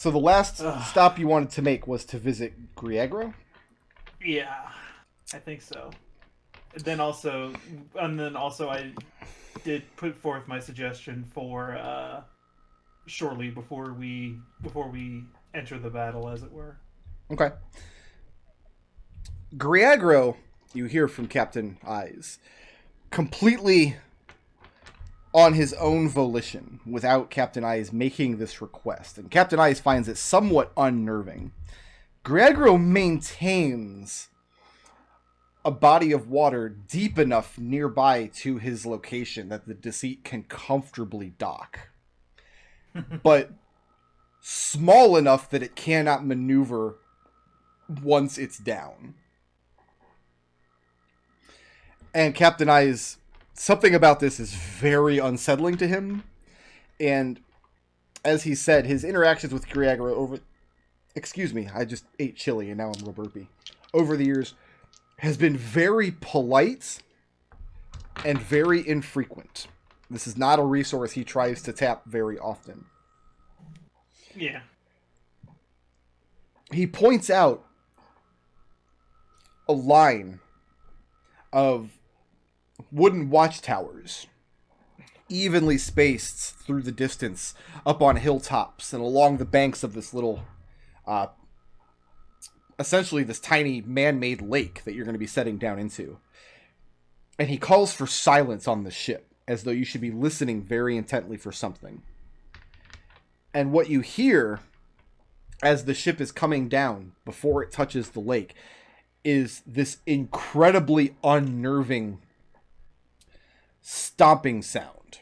So the last stop you wanted to make was to visit Griegro? Yeah, I think so. And then also, I did put forth my suggestion for shortly before we enter the battle, as it were. Okay. Griegro, you hear from Captain Eyes, completely on his own volition, without Captain Eyes making this request. And Captain Eyes finds it somewhat unnerving. Griegro maintains a body of water deep enough nearby to his location that the Deceit can comfortably dock, but small enough that it cannot maneuver once it's down. And Captain Eyes, something about this is very unsettling to him. And as he said, his interactions with Griegro over... Excuse me, I just ate chili and now I'm real burpy. Over the years, has been very polite and very infrequent. This is not a resource he tries to tap very often. Yeah. He points out a line of wooden watchtowers, evenly spaced through the distance, up on hilltops and along the banks of this little, essentially this tiny man-made lake that you're going to be setting down into. And he calls for silence on the ship, as though you should be listening very intently for something. And what you hear as the ship is coming down before it touches the lake is this incredibly unnerving stomping sound.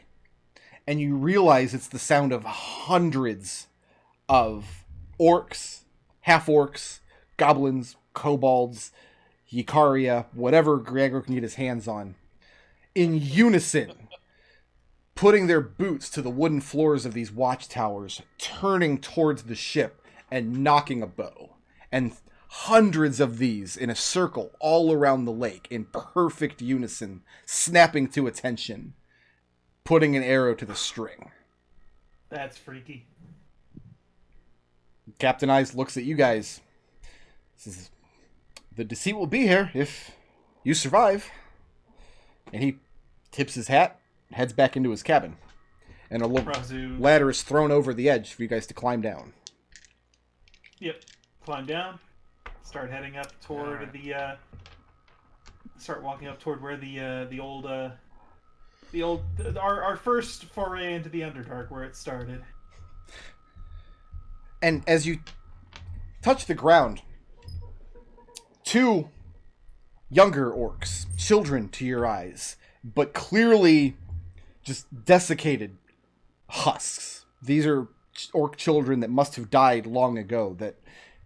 And you realize it's the sound of hundreds of orcs, half-orcs, goblins, kobolds, Yikaria, whatever Gregor can get his hands on, in unison, putting their boots to the wooden floors of these watchtowers, turning towards the ship and knocking a bow. And hundreds of these in a circle all around the lake in perfect unison, snapping to attention, putting an arrow to the string. That's freaky. Captain Eyes looks at you guys. Says, the Deceit will be here if you survive. And he tips his hat, heads back into his cabin. And a Raazu. ladder is thrown over the edge for you guys to climb down. Yep. Climb down. Start heading up toward the. Start walking up toward where our first foray into the Underdark, where it started. And as you touch the ground, two younger orcs, children to your eyes, but clearly just desiccated husks. These are orc children that must have died long ago, that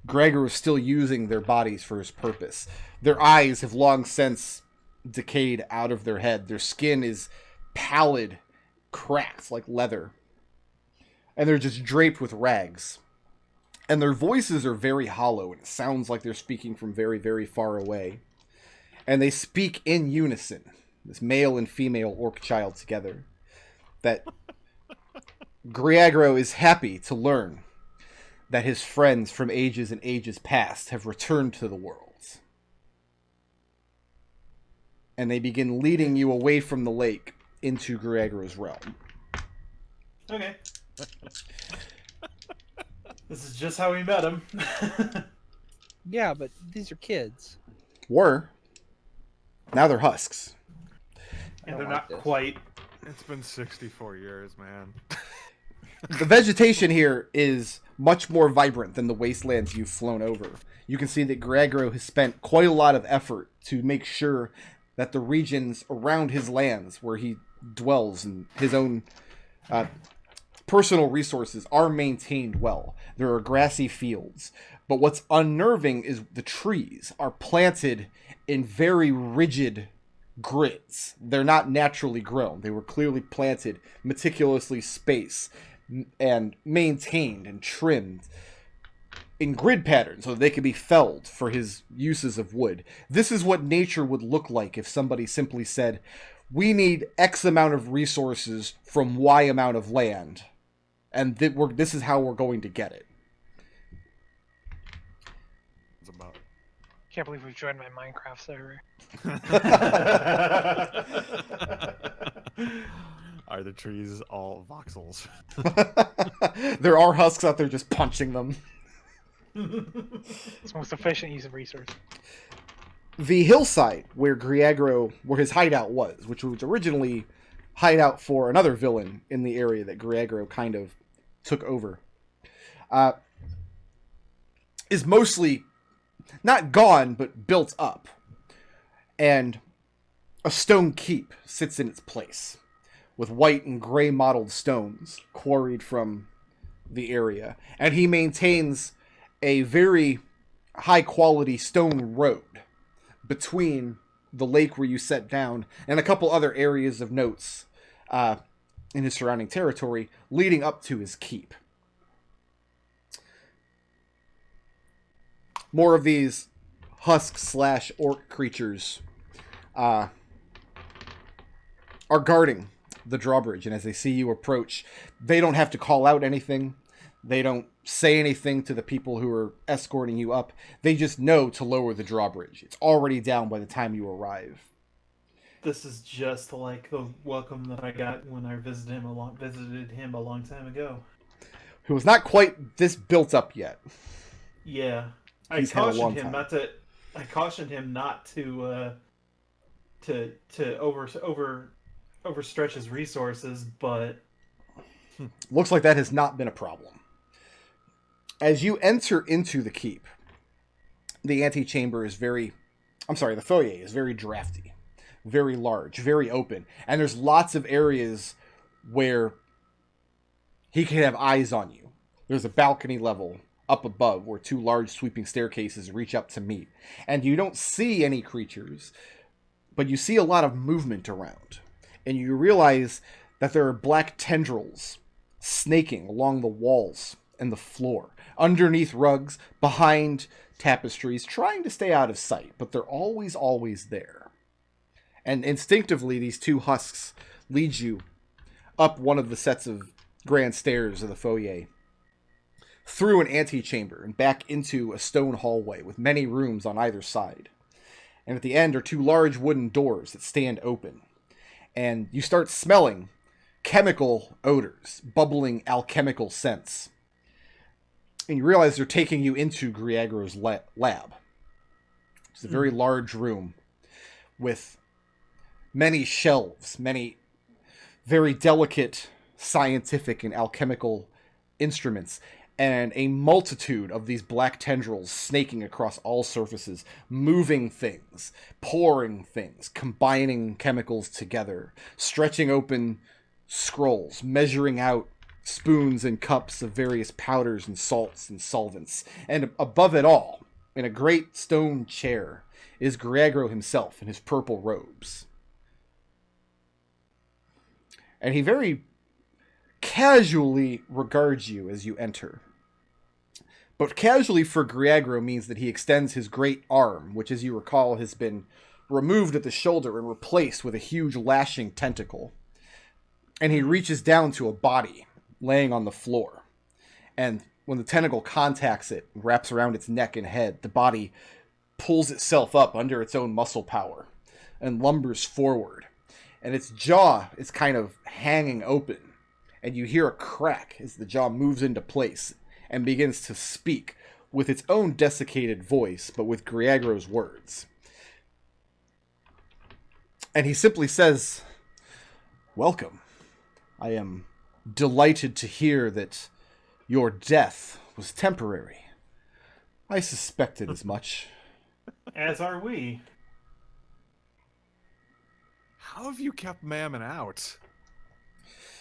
Gregor was still using their bodies for his purpose. Their eyes have long since decayed out of their head. Their skin is pallid, cracked like leather. And they're just draped with rags. And their voices are very hollow, and it sounds like they're speaking from very, very far away. And they speak in unison, this male and female orc child together, that Griagro is happy to learn that his friends from ages and ages past have returned to the world. And they begin leading you away from the lake into Griagro's realm. Okay. This is just how we met him. Yeah, but these are kids. Were. Now they're husks. And they're not quite. It's been 64 years, man. The vegetation here is much more vibrant than the wastelands you've flown over. You can see that Griagro has spent quite a lot of effort to make sure that the regions around his lands, where he dwells and his own personal resources, are maintained well. There are grassy fields. But what's unnerving is the trees are planted in very rigid grids. They're not naturally grown. They were clearly planted, meticulously spaced, and maintained and trimmed in grid patterns so that they could be felled for his uses of wood. This is what nature would look like if somebody simply said, we need X amount of resources from Y amount of land, and this is how we're going to get it. about. Can't believe we've joined my Minecraft server. Are the trees all voxels? There are husks out there just punching them. It's the most efficient use of resources. The hillside where where his hideout was, which was originally hideout for another villain in the area that Griagro kind of took over, is mostly not gone, but built up. And a stone keep sits in its place, with white and gray mottled stones quarried from the area. And he maintains a very high-quality stone road between the lake where you set down and a couple other areas of notes in his surrounding territory leading up to his keep. More of these husk/orc creatures are guarding the drawbridge, and as they see you approach, they don't have to call out anything. They don't say anything to the people who are escorting you up. They just know to lower the drawbridge. It's already down by the time you arrive. This is just like the welcome that I got when I visited him a long time ago. Who was not quite this built up yet. Yeah, He's had a long time. I cautioned him not to overstretch his resources, but looks like that has not been a problem. As you enter into the keep, the antechamber is the foyer is very drafty, very large, very open, and there's lots of areas where he can have eyes on you. There's a balcony level up above where two large sweeping staircases reach up to meet. And you don't see any creatures, but you see a lot of movement around. And you realize that there are black tendrils snaking along the walls and the floor, underneath rugs, behind tapestries, trying to stay out of sight, but they're always there. And instinctively, these two husks lead you up one of the sets of grand stairs of the foyer, through an antechamber and back into a stone hallway with many rooms on either side. And at the end are two large wooden doors that stand open. And you start smelling chemical odors, bubbling alchemical scents. And you realize they're taking you into Griagro's lab. It's a very large room with many shelves, many very delicate scientific and alchemical instruments, and a multitude of these black tendrils snaking across all surfaces, moving things, pouring things, combining chemicals together, stretching open scrolls, measuring out spoons and cups of various powders and salts and solvents. And above it all, in a great stone chair, is Griagro himself in his purple robes. And he very casually regards you as you enter. But casually for Griagro means that he extends his great arm, which, as you recall, has been removed at the shoulder and replaced with a huge lashing tentacle. And he reaches down to a body laying on the floor. And when the tentacle contacts it, wraps around its neck and head, the body pulls itself up under its own muscle power and lumbers forward. And its jaw is kind of hanging open. And you hear a crack as the jaw moves into place and begins to speak with its own desiccated voice, but with Griagro's words. And he simply says, "Welcome. I am delighted to hear that your death was temporary. I suspected as much." As are we. How have you kept Mammon out?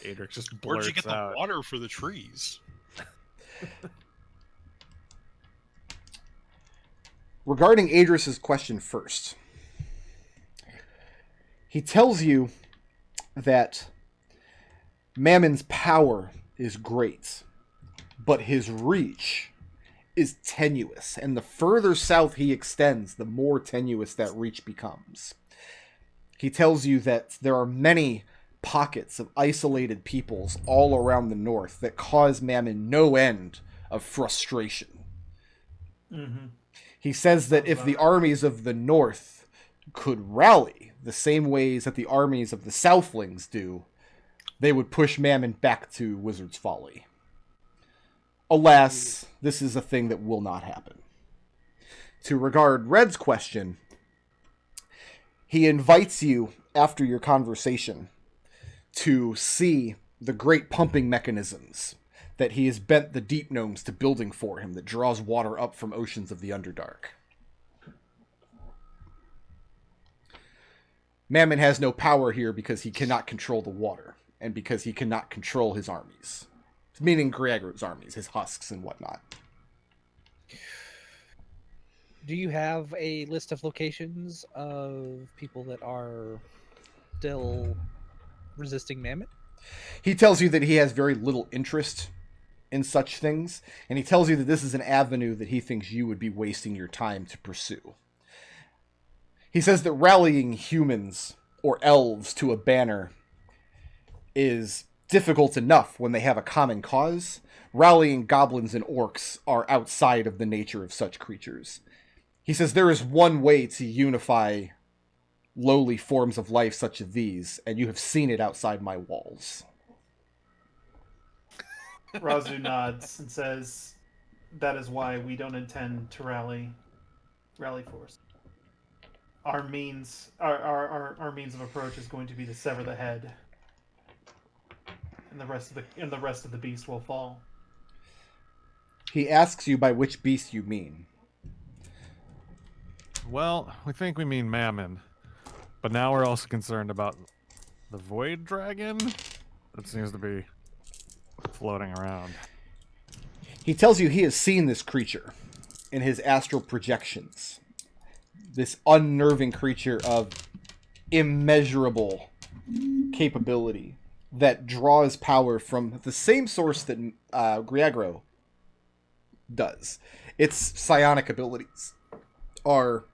Adrex just Where'd blurts you get the out. water for the trees? Regarding Adres's question first, he tells you that Mammon's power is great, but his reach is tenuous, and the further south he extends, the more tenuous that reach becomes. He tells you that there are many pockets of isolated peoples all around the north that cause Mammon no end of frustration. Mm-hmm. He says that if the armies of the north could rally the same ways that the armies of the Southlings do, they would push Mammon back to Wizard's Folly. Alas, this is a thing that will not happen. To regard Red's question, he invites you, after your conversation, to see the great pumping mechanisms that he has bent the deep gnomes to building for him that draws water up from oceans of the Underdark. Mammon has no power here because he cannot control the water, and because he cannot control his armies. Meaning Greagro's armies, his husks and whatnot. Do you have a list of locations of people that are still resisting Mammon? He tells you that he has very little interest in such things, and he tells you that this is an avenue that he thinks you would be wasting your time to pursue. He says that rallying humans or elves to a banner is difficult enough when they have a common cause. Rallying goblins and orcs are outside of the nature of such creatures. He says there is one way to unify lowly forms of life such as these, and you have seen it outside my walls. Raazu nods and says, "That is why we don't intend to rally force. Our means of approach is going to be to sever the head, and the rest of the beast will fall." He asks you by which beast you mean. Well, we think we mean Mammon, but now we're also concerned about the Void Dragon that seems to be floating around. He tells you he has seen this creature in his astral projections. This unnerving creature of immeasurable capability that draws power from the same source that Greagro does. Its psionic abilities are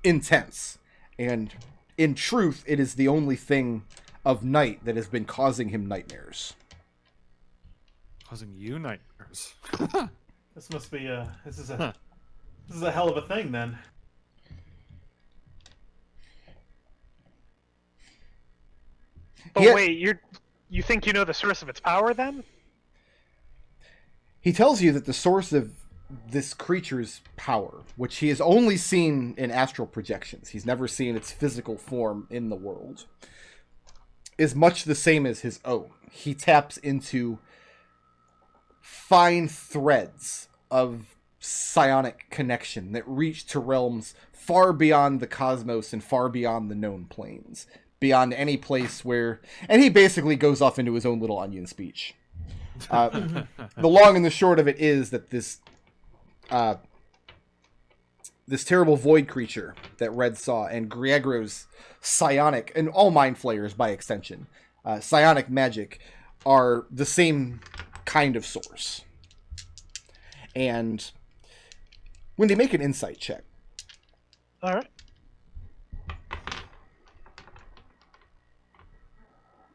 intense, and in truth, it is the only thing of night that has been causing him nightmares. Causing you nightmares. This must be this is a hell of a thing then. But Yeah. wait, you think you know the source of its power then? He tells you that the source of this creature's power, which he has only seen in astral projections, he's never seen its physical form in the world, is much the same as his own. He taps into fine threads of psionic connection that reach to realms far beyond the cosmos and far beyond the known planes, beyond any place where... And he basically goes off into his own little onion speech. The long and the short of it is that this terrible void creature that Red saw, and Greagro's psionic, and all mind flayers by extension, psionic magic, are the same kind of source. And when they make an insight check, All right.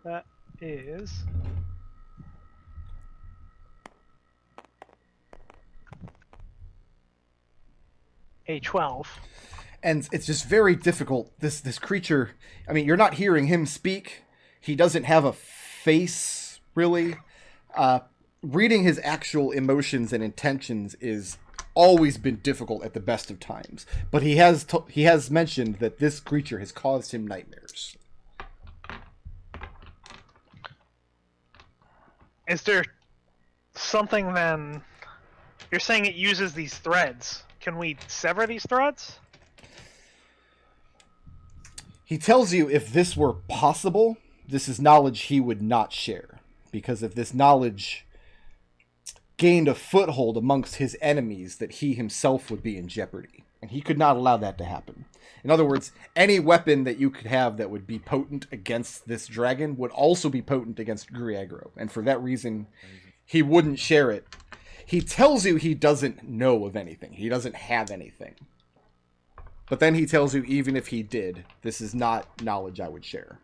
That is a 12. and it's just very difficult. This creature, I mean, you're not hearing him speak. He doesn't have a face, really. Reading his actual emotions and intentions is always been difficult at the best of times. But he has mentioned that this creature has caused him nightmares. Is there something then... You're saying it uses these threads. Can we sever these threads? He tells you if this were possible, this is knowledge he would not share. Because if this knowledge gained a foothold amongst his enemies, that he himself would be in jeopardy. And he could not allow that to happen. In other words, any weapon that you could have that would be potent against this dragon would also be potent against Greagro. And for that reason, he wouldn't share it. He tells you he doesn't know of anything. He doesn't have anything. But then he tells you even if he did, this is not knowledge I would share.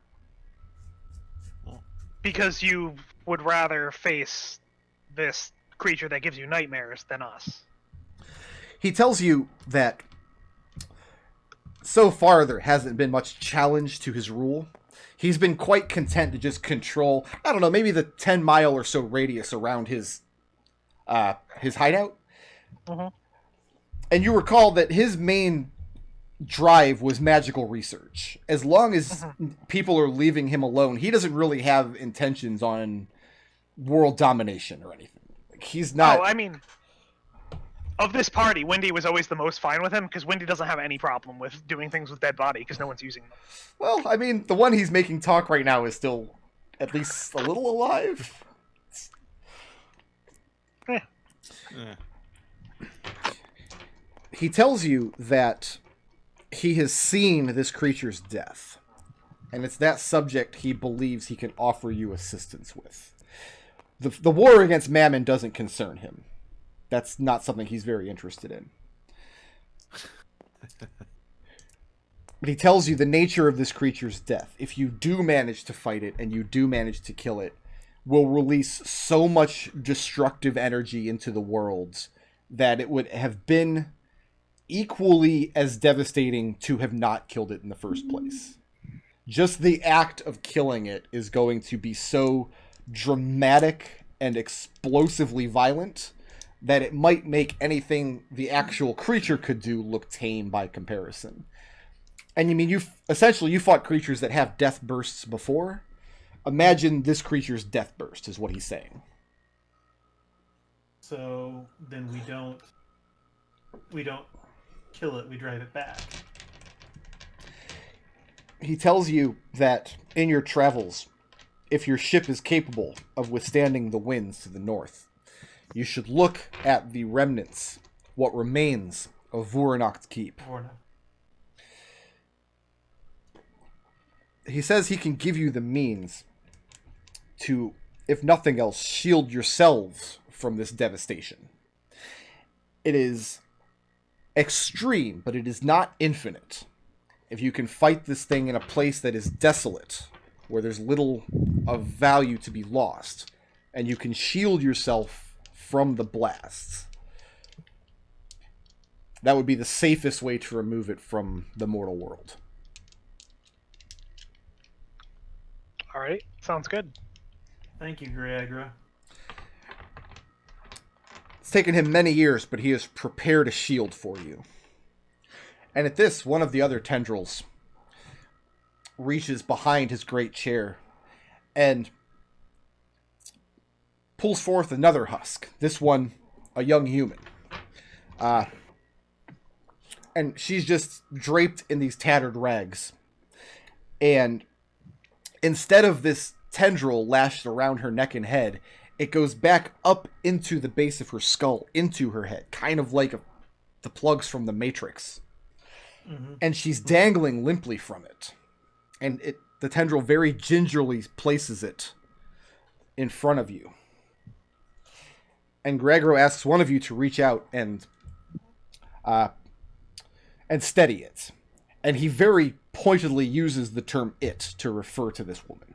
Because you would rather face this creature that gives you nightmares than us. He tells you that so far there hasn't been much challenge to his rule. He's been quite content to just control, I don't know, maybe the 10-mile or so radius around his hideout. Mm-hmm. And you recall that his main drive was magical research. As long as people are leaving him alone, he doesn't really have intentions on world domination or anything. Like, he's not... Oh, I mean, of this party, Wendy was always the most fine with him, because Wendy doesn't have any problem with doing things with dead body, because no one's using them. Well, I mean, the one he's making talk right now is still at least a little alive. Yeah. He tells you that he has seen this creature's death, and it's that subject he believes he can offer you assistance with. The war against Mammon doesn't concern him. That's not something he's very interested in. But he tells you the nature of this creature's death, if you do manage to fight it and you do manage to kill it, will release so much destructive energy into the worlds that it would have been equally as devastating to have not killed it in the first place. Just the act of killing it is going to be so dramatic and explosively violent that it might make anything the actual creature could do look tame by comparison. And you mean, you fought creatures that have death bursts before. Imagine this creature's death burst is what he's saying. So then we don't kill it, we drive it back. He tells you that in your travels, if your ship is capable of withstanding the winds to the north, you should look at the remnants, what remains of Vuranacht Keep. He says he can give you the means to, if nothing else, shield yourselves from this devastation. It is extreme, but it is not infinite. If you can fight this thing in a place that is desolate, where there's little of value to be lost, and you can shield yourself from the blasts, that would be the safest way to remove it from the mortal world. All right, sounds good. Thank you, Greagra. It's taken him many years, but he has prepared a shield for you. And at this, one of the other tendrils reaches behind his great chair and pulls forth another husk. This one, a young human. And she's just draped in these tattered rags. And instead of this tendril lashed around her neck and head, it goes back up into the base of her skull, into her head, kind of like the plugs from the Matrix. Mm-hmm. And she's dangling limply from it. And the tendril very gingerly places it in front of you. And Gregor asks one of you to reach out and steady it. And he very pointedly uses the term "it" to refer to this woman.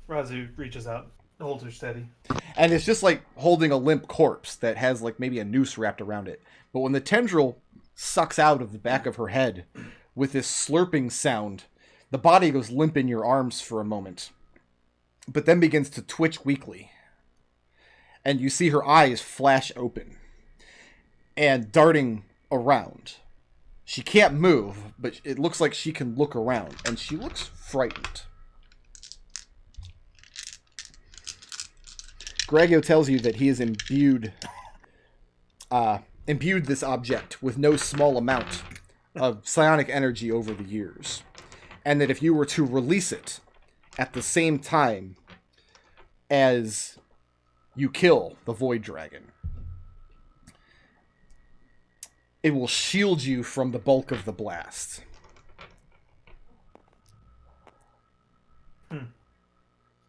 Raazu reaches out, holds her steady. And it's just like holding a limp corpse that has like maybe a noose wrapped around it. But when the tendril sucks out of the back of her head with this slurping sound, the body goes limp in your arms for a moment, but then begins to twitch weakly. And you see her eyes flash open and darting around. She can't move, but it looks like she can look around, and she looks frightened. Gregio tells you that he has imbued this object with no small amount of psionic energy over the years, and that if you were to release it at the same time as you kill the Void Dragon, it will shield you from the bulk of the blast. And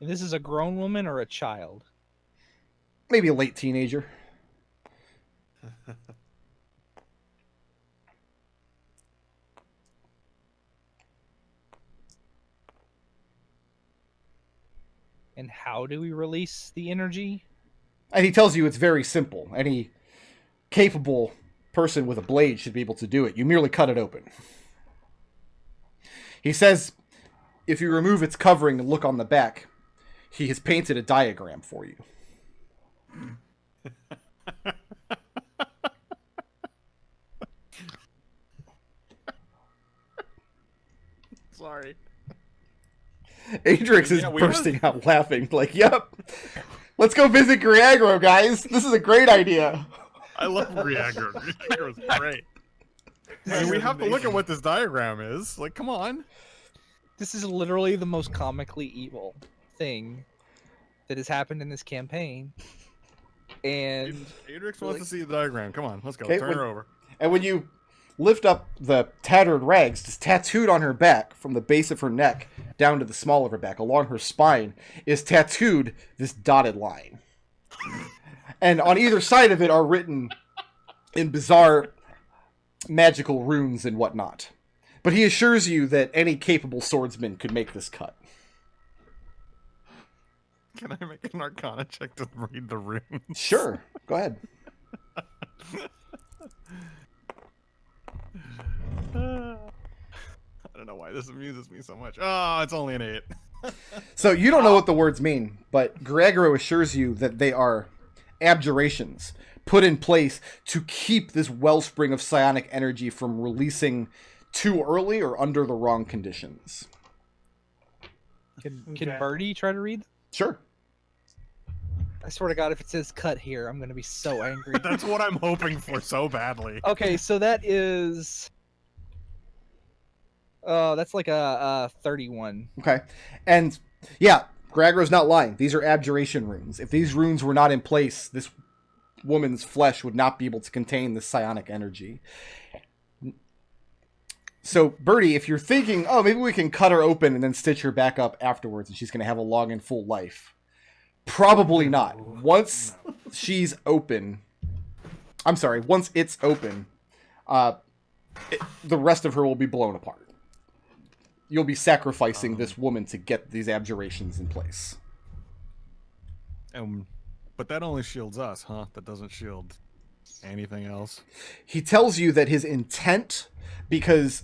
this is a grown woman or a child? Maybe a late teenager. And how do we release the energy? And he tells you it's very simple. Any capable person with a blade should be able to do it. You merely cut it open. He says, if you remove its covering and look on the back, he has painted a diagram for you. Sorry. Adrex is bursting out laughing, like, yep. Let's go visit Griagro, guys. This is a great idea. I love Griagro. Griagro's great. I mean, we have to look at what this diagram is. Like, come on. This is literally the most comically evil thing that has happened in this campaign. And Adrex wants to see the diagram. Come on, let's go. Okay, Turn her over. And when you lift up the tattered rags, just tattooed on her back from the base of her neck down to the small of her back, along her spine, is tattooed this dotted line. And on either side of it are written in bizarre magical runes and whatnot. But he assures you that any capable swordsman could make this cut. Can I make an Arcana check to read the runes? Sure. Go ahead. I don't know why this amuses me so much. Oh, it's only an 8. So you don't know what the words mean, but Griagro assures you that they are abjurations put in place to keep this wellspring of psionic energy from releasing too early or under the wrong conditions. can Okay. Birdie try to read? Sure. I swear to God, if it says cut here, I'm gonna be so angry. That's what I'm hoping for so badly. Okay, so that is. That's like a 31. Okay. And yeah, Griagro's not lying. These are abjuration runes. If these runes were not in place, this woman's flesh would not be able to contain the psionic energy. So, Birdie, if you're thinking, oh, maybe we can cut her open and then stitch her back up afterwards and she's going to have a long and full life. Probably not. Once she's open, once it's open, the rest of her will be blown apart. You'll be sacrificing this woman to get these abjurations in place. But that only shields us, huh? That doesn't shield anything else. He tells you that his intent, because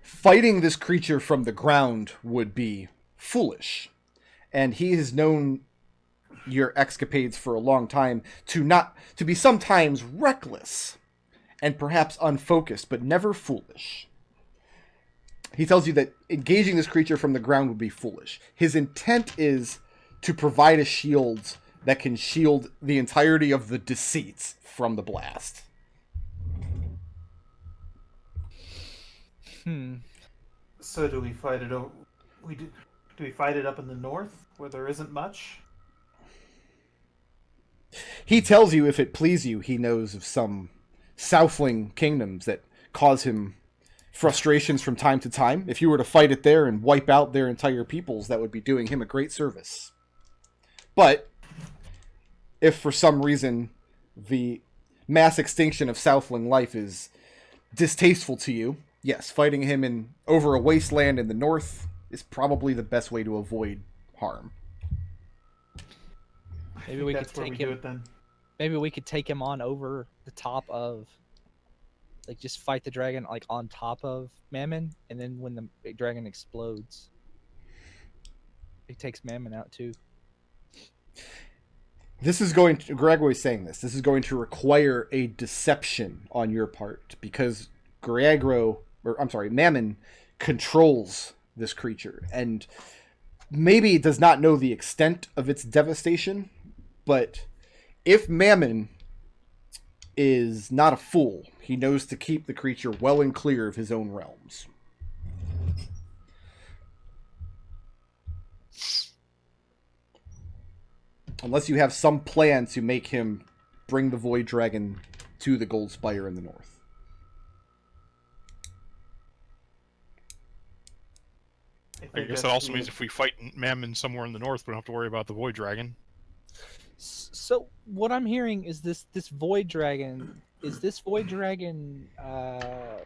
fighting this creature from the ground would be foolish, and he has known your escapades for a long time to be sometimes reckless and perhaps unfocused, but never foolish. He tells you that engaging this creature from the ground would be foolish. His intent is to provide a shield that can shield the entirety of the deceits from the blast. So do we fight it over? Do we fight it up in the north where there isn't much? He tells you, if it please you, he knows of some Southling kingdoms that cause him frustrations from time to time. If you were to fight it there and wipe out their entire peoples, that would be doing him a great service. But if for some reason the mass extinction of Southling life is distasteful to you, yes, fighting him over a wasteland in the north is probably the best way to avoid harm. Maybe we could That's where we take do him. it then. Maybe we could take him on over the top of, like, just fight the dragon like on top of Mammon, and then when the big dragon explodes, it takes Mammon out too. Gregor is saying this is going to require a deception on your part, because Mammon controls this creature, and maybe does not know the extent of its devastation, but if Mammon is not a fool, he knows to keep the creature well and clear of his own realms. Unless you have some plan to make him bring the Void Dragon to the Gold Spire in the north. I guess that also means if we fight Mammon somewhere in the north, we don't have to worry about the Void Dragon. So what I'm hearing is this Void Dragon. Is this Void Dragon the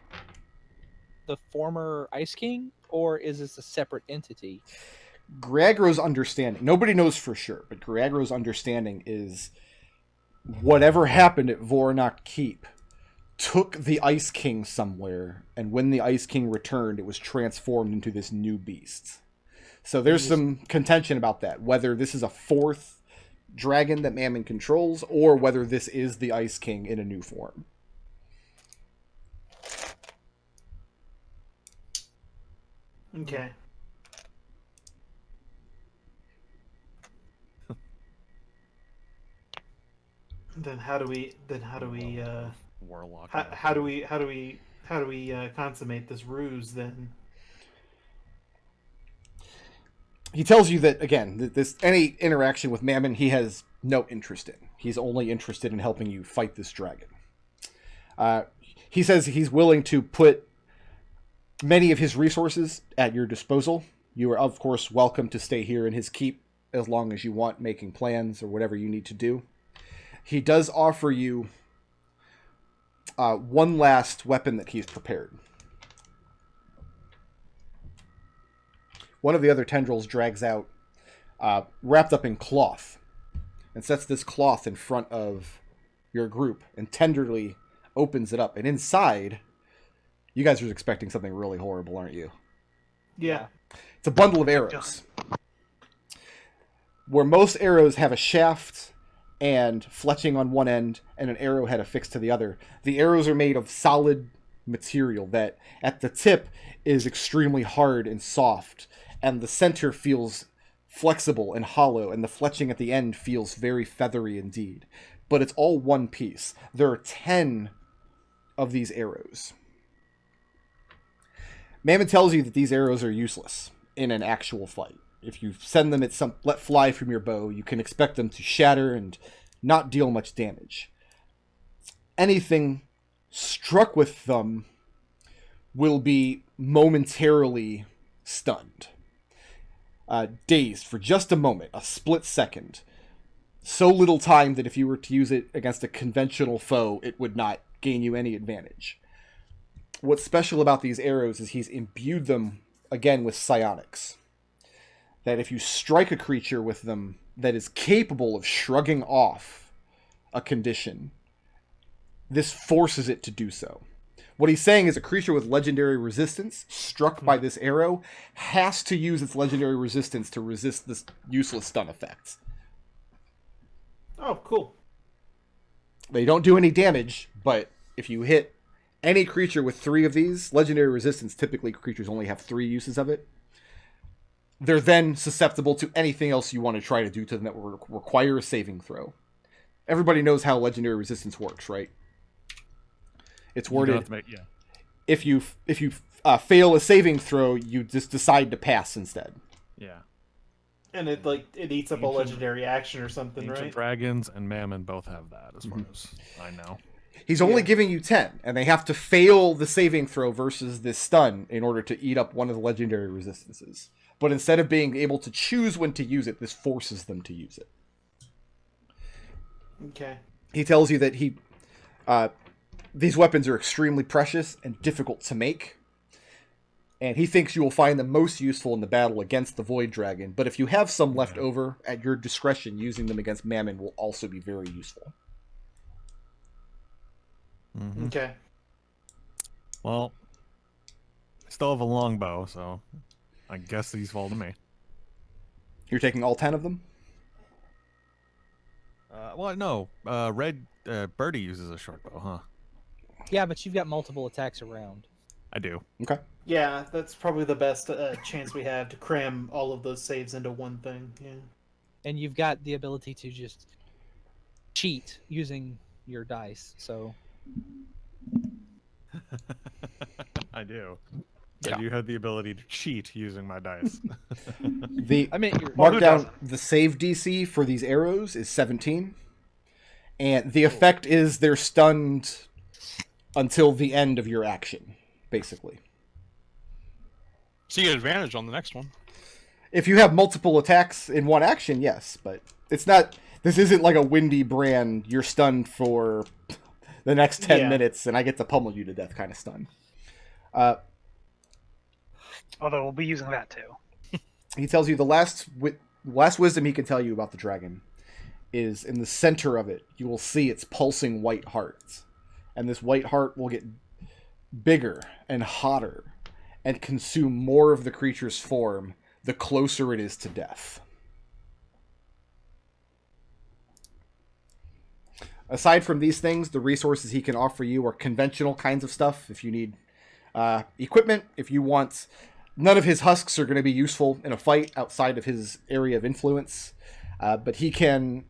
former Ice King, or is this a separate entity? Griagro's understanding, nobody knows for sure, but Griagro's understanding is whatever happened at Voronok Keep took the Ice King somewhere, and when the Ice King returned, it was transformed into this new beast. So there's some contention about that, whether this is a fourth dragon that Mammon controls, or whether this is the Ice King in a new form. Okay. Then how do we Warlock. how do we consummate this ruse then? He tells you that, again, that this any interaction with Mammon he has no interest in. He's only interested in helping you fight this dragon. He says he's willing to put many of his resources at your disposal. You are, of course, welcome to stay here in his keep as long as you want, making plans or whatever you need to do. He does offer you one last weapon that he's prepared. One of the other tendrils drags out, wrapped up in cloth, and sets this cloth in front of your group and tenderly opens it up. And inside, you guys are expecting something really horrible, aren't you? Yeah. It's a bundle of arrows. Where most arrows have a shaft and fletching on one end and an arrowhead affixed to the other, the arrows are made of solid material that at the tip is extremely hard and soft, and the center feels flexible and hollow, and the fletching at the end feels very feathery indeed. But it's all one piece. There are 10 of these arrows. Mammon tells you that these arrows are useless in an actual fight. If you send them at let fly from your bow, you can expect them to shatter and not deal much damage. Anything struck with them will be momentarily stunned. Dazed for just a moment, a split second. So little time that if you were to use it against a conventional foe, it would not gain you any advantage. What's special about these arrows is he's imbued them, again, with psionics. That if you strike a creature with them that is capable of shrugging off a condition, this forces it to do so. What he's saying is a creature with legendary resistance struck by this arrow has to use its legendary resistance to resist this useless stun effect. Oh, cool. They don't do any damage, but if you hit any creature with 3 of these, legendary resistance, typically creatures only have 3 uses of it, they're then susceptible to anything else you want to try to do to them that will require a saving throw. Everybody knows how legendary resistance works, right? It's worded, if you fail a saving throw, you just decide to pass instead. Yeah. And it eats up a legendary action or something, Ancient right? Dragons and Mammon both have that, as far as I know. He's only giving you 10, and they have to fail the saving throw versus this stun in order to eat up one of the legendary resistances. But instead of being able to choose when to use it, this forces them to use it. Okay. He tells you that these weapons are extremely precious and difficult to make, and he thinks you will find them most useful in the battle against the Void Dragon, but if you have some left over, at your discretion, using them against Mammon will also be very useful. Mm-hmm. Okay. Well, I still have a longbow, so I guess these fall to me. You're taking all 10 of them? Well, no. Birdie uses a short bow, huh? Yeah, but you've got multiple attacks around. I do. Okay. Yeah, that's probably the best chance we have to cram all of those saves into one thing. Yeah. And you've got the ability to just cheat using your dice, so... I do. Yeah. You have the ability to cheat using my dice. I mean, mark down the save DC for these arrows is 17, and the effect is they're stunned until the end of your action, basically. So you get advantage on the next one. If you have multiple attacks in one action, yes, but it's not. This isn't like a Windy Brand. You're stunned for the next 10 minutes, and I get to pummel you to death kind of stun. Although we'll be using that too. He tells you the last wisdom he can tell you about the dragon is in the center of it. You will see its pulsing white heart, and this white heart will get bigger and hotter and consume more of the creature's form the closer it is to death. Aside from these things, the resources he can offer you are conventional kinds of stuff. If you need equipment, if you want... None of his husks are going to be useful in a fight outside of his area of influence. But he can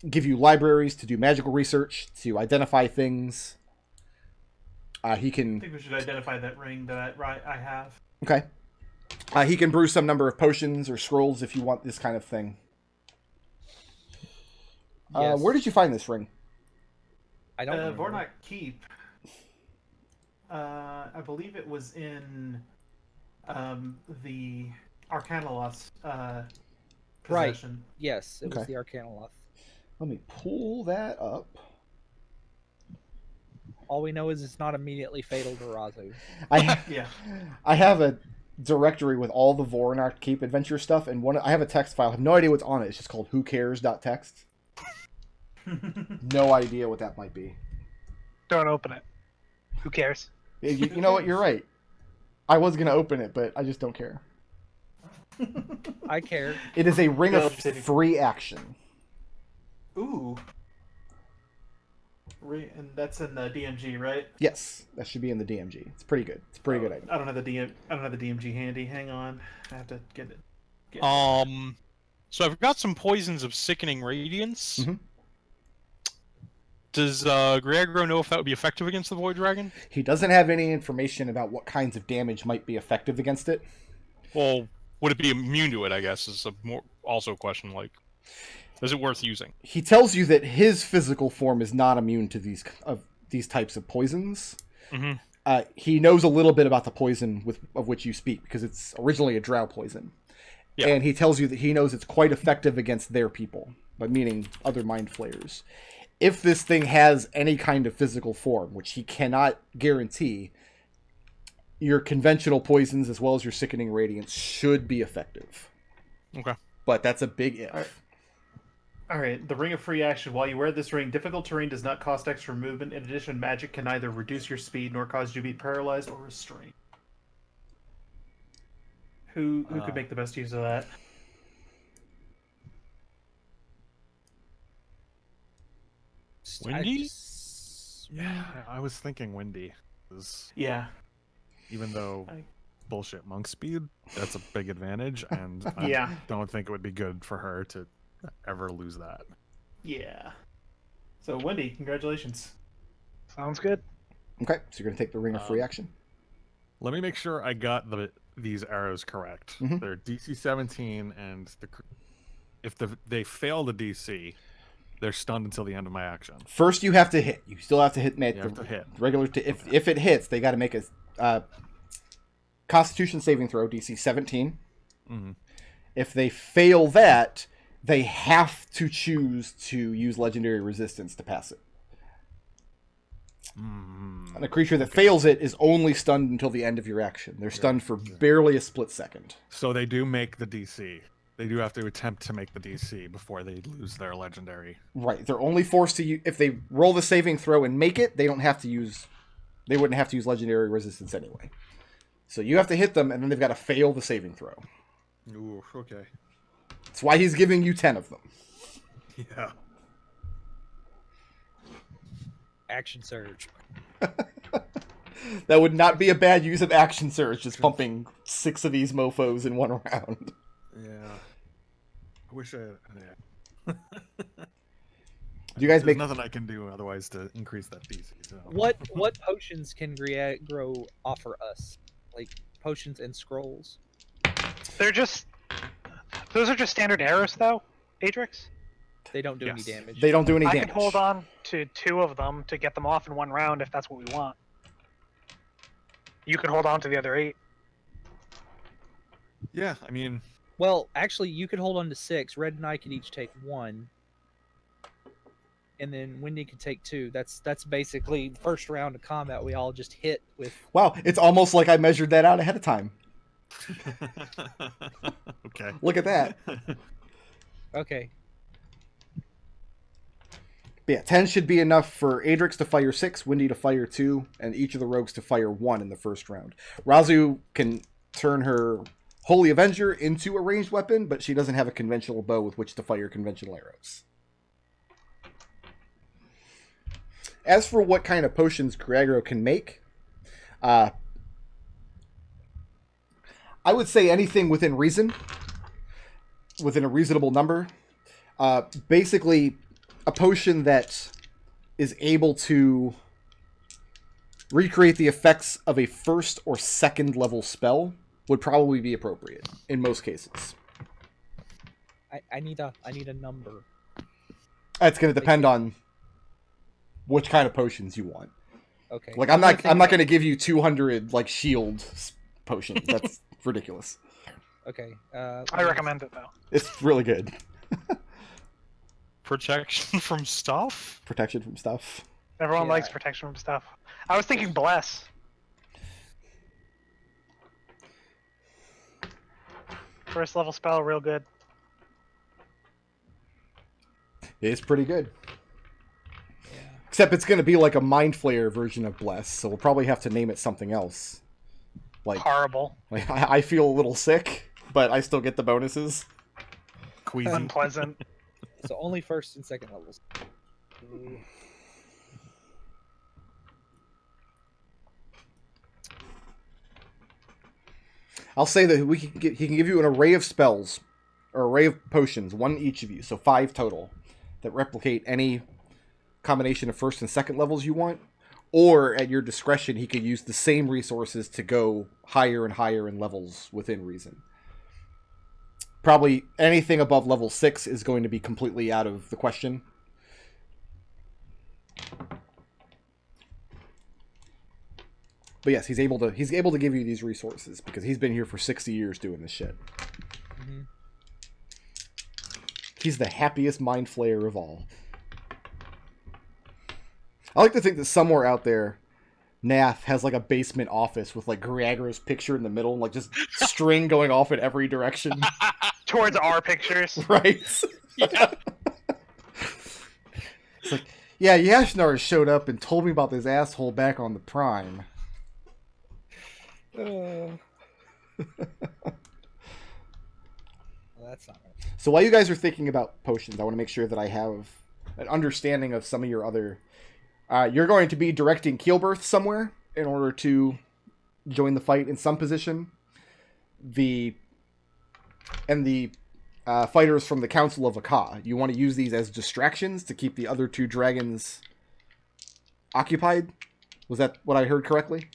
give you libraries to do magical research, to identify things. He can... I think we should identify that ring that I have. Okay. He can brew some number of potions or scrolls if you want this kind of thing. Yes. Where did you find this ring? I don't remember. Vornak Keep. I believe it was in the Arcanoloth's Right. possession. Yes, it was Okay. the Arcanoloth. Let me pull that up. All we know is it's not immediately fatal to Raazu. Yeah. I have a directory with all the Vornak Keep adventure stuff, and I have a text file. I have no idea what's on it. It's just called whocares.txt. No idea what that might be. Don't open it. Who cares? You know what? You're right. I was going to open it, but I just don't care. I care. It is a ring of City. free action. Ooh. And that's in the DMG, right? Yes, that should be in the DMG. It's pretty good. It's a pretty good item. I don't have the DMG handy. Hang on. I have to get it. So I've got some poisons of sickening radiance. Mhm. Does Griegro know if that would be effective against the Void Dragon? He doesn't have any information about what kinds of damage might be effective against it. Well, would it be immune to it, I guess, is also a question, like, is it worth using? He tells you that his physical form is not immune to these types of poisons. Mm-hmm. He knows a little bit about the poison of which you speak, because it's originally a drow poison. Yeah. And he tells you that he knows it's quite effective against their people, but meaning other mind flayers. If this thing has any kind of physical form, which he cannot guarantee, your conventional poisons as well as your sickening radiance should be effective. Okay. But that's a big if. All right. The ring of free action. While you wear this ring, difficult terrain does not cost extra movement. In addition, magic can neither reduce your speed nor cause you to be paralyzed or restrained. Who could make the best use of that? Windy? Yeah, I was thinking Windy. 'Cause Yeah. even though bullshit monk speed, that's a big advantage, and Yeah. I don't think it would be good for her to ever lose that. Yeah. So, Wendy, congratulations. Sounds good. Okay, so you're going to take the ring of free action. Let me make sure I got these arrows correct. Mhm. They're DC 17, and if they fail the DC, they're stunned until the end of my action. First, you have to hit. You still have to hit. You have to hit. Regular. If it hits, they got to make a Constitution saving throw, DC 17. Mhm. If they fail that, they have to choose to use legendary resistance to pass it. Mhm. And a creature that fails it is only stunned until the end of your action. They're stunned for barely a split second. So they do make the DC. They do have to attempt to make the DC before they lose their legendary. Right. They're only forced to use, if they roll the saving throw and make it, they wouldn't have to use legendary resistance anyway. So you have to hit them, and then they've got to fail the saving throw. Ooh, okay. That's why he's giving you 10 of them. Yeah. Action surge. That would not be a bad use of action surge, just pumping 6 of these mofos in one round. Yeah. I wish I. Yeah. Do you guys There's make nothing I can do otherwise to increase that DC. So. What potions can Griegro offer us? Like potions and scrolls? Those are just standard arrows, though, Adrex? They don't do any Yes. damage. They don't do any I damage. can hold on to 2 of them to get them off in 1 round if that's what we want. You can hold on to the other 8. Yeah, I mean, Well, actually, you could hold on to 6. Red and I could each take 1, and then Wendy could take 2. That's basically first round of combat. We all just hit with. Wow, it's almost like I measured that out ahead of time. okay. Look at that. Okay. But yeah, 10 should be enough for Adrex to fire 6, Windy to fire 2, and each of the rogues to fire 1 in the first round. Raazu can turn her Holy Avenger into a ranged weapon, but she doesn't have a conventional bow with which to fire conventional arrows. As for what kind of potions Greggro can make, I would say anything within reason, within a reasonable number. Basically, a potion that is able to recreate the effects of a first or second level spell would probably be appropriate in most cases. I need a number. It's going to depend on which kind of potions you want. Okay. Like I'm not going to give you 200 like shield potions. That's ridiculous. Okay. I recommend it though. It's really good. Protection from stuff? Protection from stuff. Everyone Yeah. likes protection from stuff. I was thinking bless. First level spell, real good. It's pretty good. Yeah. Except it's going to be like a Mind Flayer version of Bless, so we'll probably have to name it something else. Like Horrible. I feel a little sick, but I still get the bonuses. Queasy. Unpleasant. So only first and second levels. I'll say that he can give you an array of spells, or array of potions, one each of you, so 5 total, that replicate any combination of first and second levels you want. Or at your discretion, he could use the same resources to go higher and higher in levels within reason. Probably anything above level 6 is going to be completely out of the question. But yes, he's able to give you these resources because he's been here for 60 years doing this shit. Mm-hmm. He's the happiest Mind Flayer of all. I like to think that somewhere out there, Nath has like a basement office with like Gregro's picture in the middle and like just string going off in every direction. Towards our pictures. Right? Yeah. It's like, yeah, Yashnar showed up and told me about this asshole back on the Prime. Well, that's not right. So while you guys are thinking about potions, I want to make sure that I have an understanding of some of your other... you're going to be directing Keelbirth somewhere in order to join the fight in some position. The fighters from the Council of Aka. You want to use these as distractions to keep the other 2 dragons occupied? Was that what I heard correctly?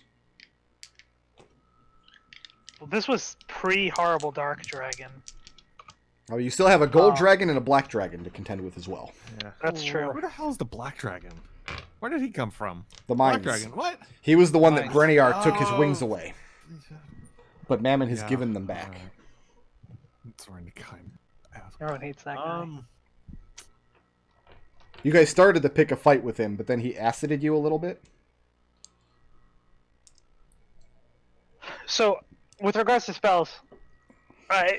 Well, this was pre-horrible dark dragon. Oh, you still have a gold Oh. dragon and a black dragon to contend with as well. Yeah. That's true. Where the hell is the black dragon? Where did he come from? The Black mines. dragon. What? He was the one that Mines. Breniar took his Oh. wings away, but Mammon has Yeah, given them back. Sorry, kind asshole. Everyone hates that guy. You guys started to pick a fight with him, but then he acided you a little bit. So, with regards to spells,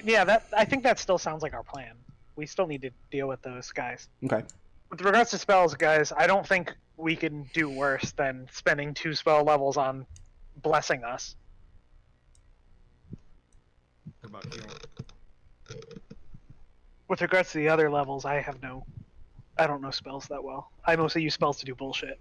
yeah, I think that still sounds like our plan. We still need to deal with those guys. Okay. With regards to spells, guys, I don't think we can do worse than spending 2 spell levels on blessing us. With regards to the other levels, I don't know spells that well. I mostly use spells to do bullshit.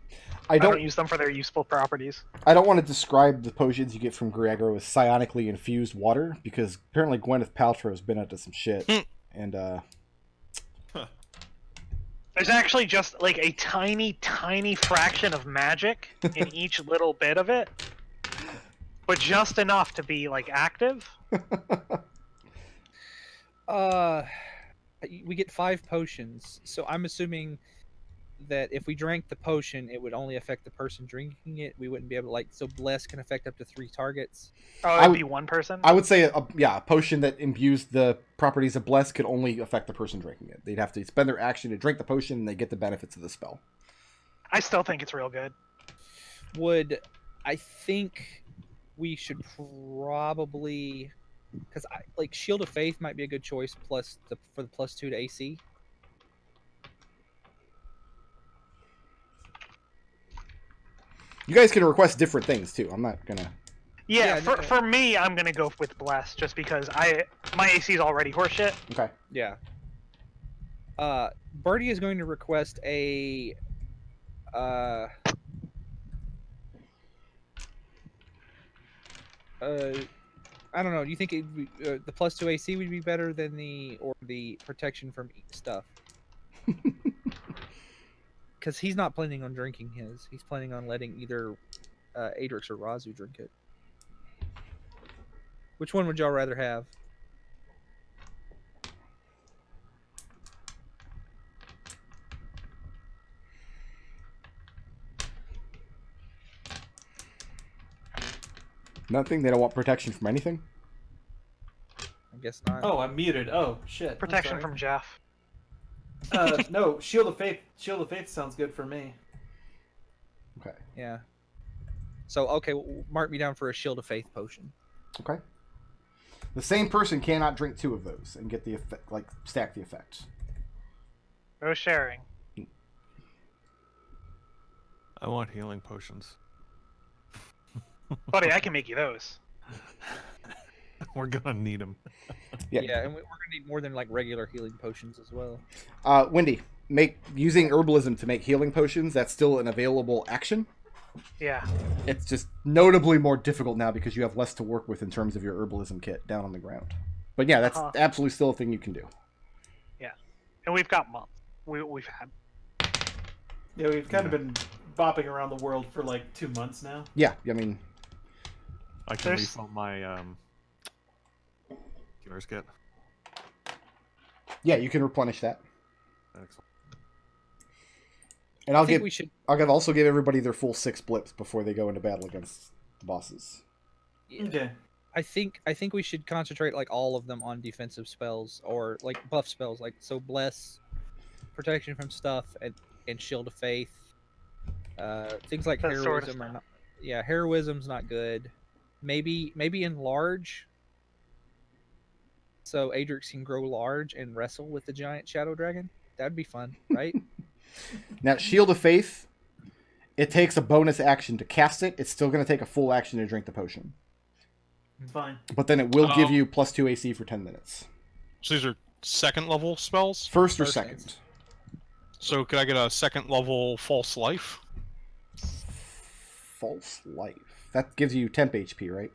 I I don't don't. use them for their useful properties. I don't want to describe the potions you get from Greggro as psionically infused water because apparently Gwyneth Paltrow has been into some shit, and There's actually just like a tiny, tiny fraction of magic in each little bit of it, but just enough to be like active. We get 5 potions, so I'm assuming that if we drank the potion, it would only affect the person drinking it. We wouldn't be able to, so bless can affect up to 3 targets. Oh, it'd be one person. I would say a potion that imbues the properties of bless could only affect the person drinking it. They'd have to spend their action to drink the potion, and they get the benefits of the spell. I still think it's real good. I think we should probably, because like Shield of Faith might be a good choice for the +2 to AC. You guys can request different things too. I'm not gonna. Yeah, Yeah, for me, I'm gonna go with Bless just because my AC is already horseshit. Okay. Yeah. Birdie is going to request a I don't know. Do you think the +2 AC would be better than the protection from stuff? Because he's not planning on drinking his. He's planning on letting either Adrex or Raazu drink it. Which one would y'all rather have? Nothing. They don't want protection from anything. I guess not. Oh, I'm muted. Oh shit. I'm Protection sorry. from Jeff. No, Shield of Faith. Shield of Faith sounds good for me. Okay. Yeah. So okay, mark me down for a Shield of Faith potion. Okay. The same person cannot drink 2 of those and get the effect, like stack the effects. No sharing. I want healing potions. Buddy, I can make you those. We're gonna need them. Yeah. Yeah, and we're gonna need more than like regular healing potions as well. Wendy, using herbalism to make healing potions. That's still an available action. Yeah. It's just notably more difficult now because you have less to work with in terms of your herbalism kit down on the ground. But yeah, that's absolutely still a thing you can do. Yeah. And we've got months. We've had. Yeah, we've kind of been bopping around the world for like 2 months now. Yeah, I mean, I can refill my healer's kit. yeah, you can replenish that. Excellent. And I'll also give everybody their full 6 blips before they go into battle against the bosses. Yeah. Okay. I think we should concentrate like all of them on defensive spells or like buff spells, like so bless, protection from stuff, and shield of faith. Things like That sort of heroism are stuff. not. Yeah, heroism's not good. Maybe enlarge. So Adrex can grow large and wrestle with the giant shadow dragon. That'd be fun, right? Now, Shield of Faith, it takes a bonus action to cast it. It's still going to take a full action to drink the potion. It's fine. But then it will give you +2 AC for 10 minutes. So these are second level spells? First or First second? So could I get a second level false life? False Life. That gives you temp HP, right?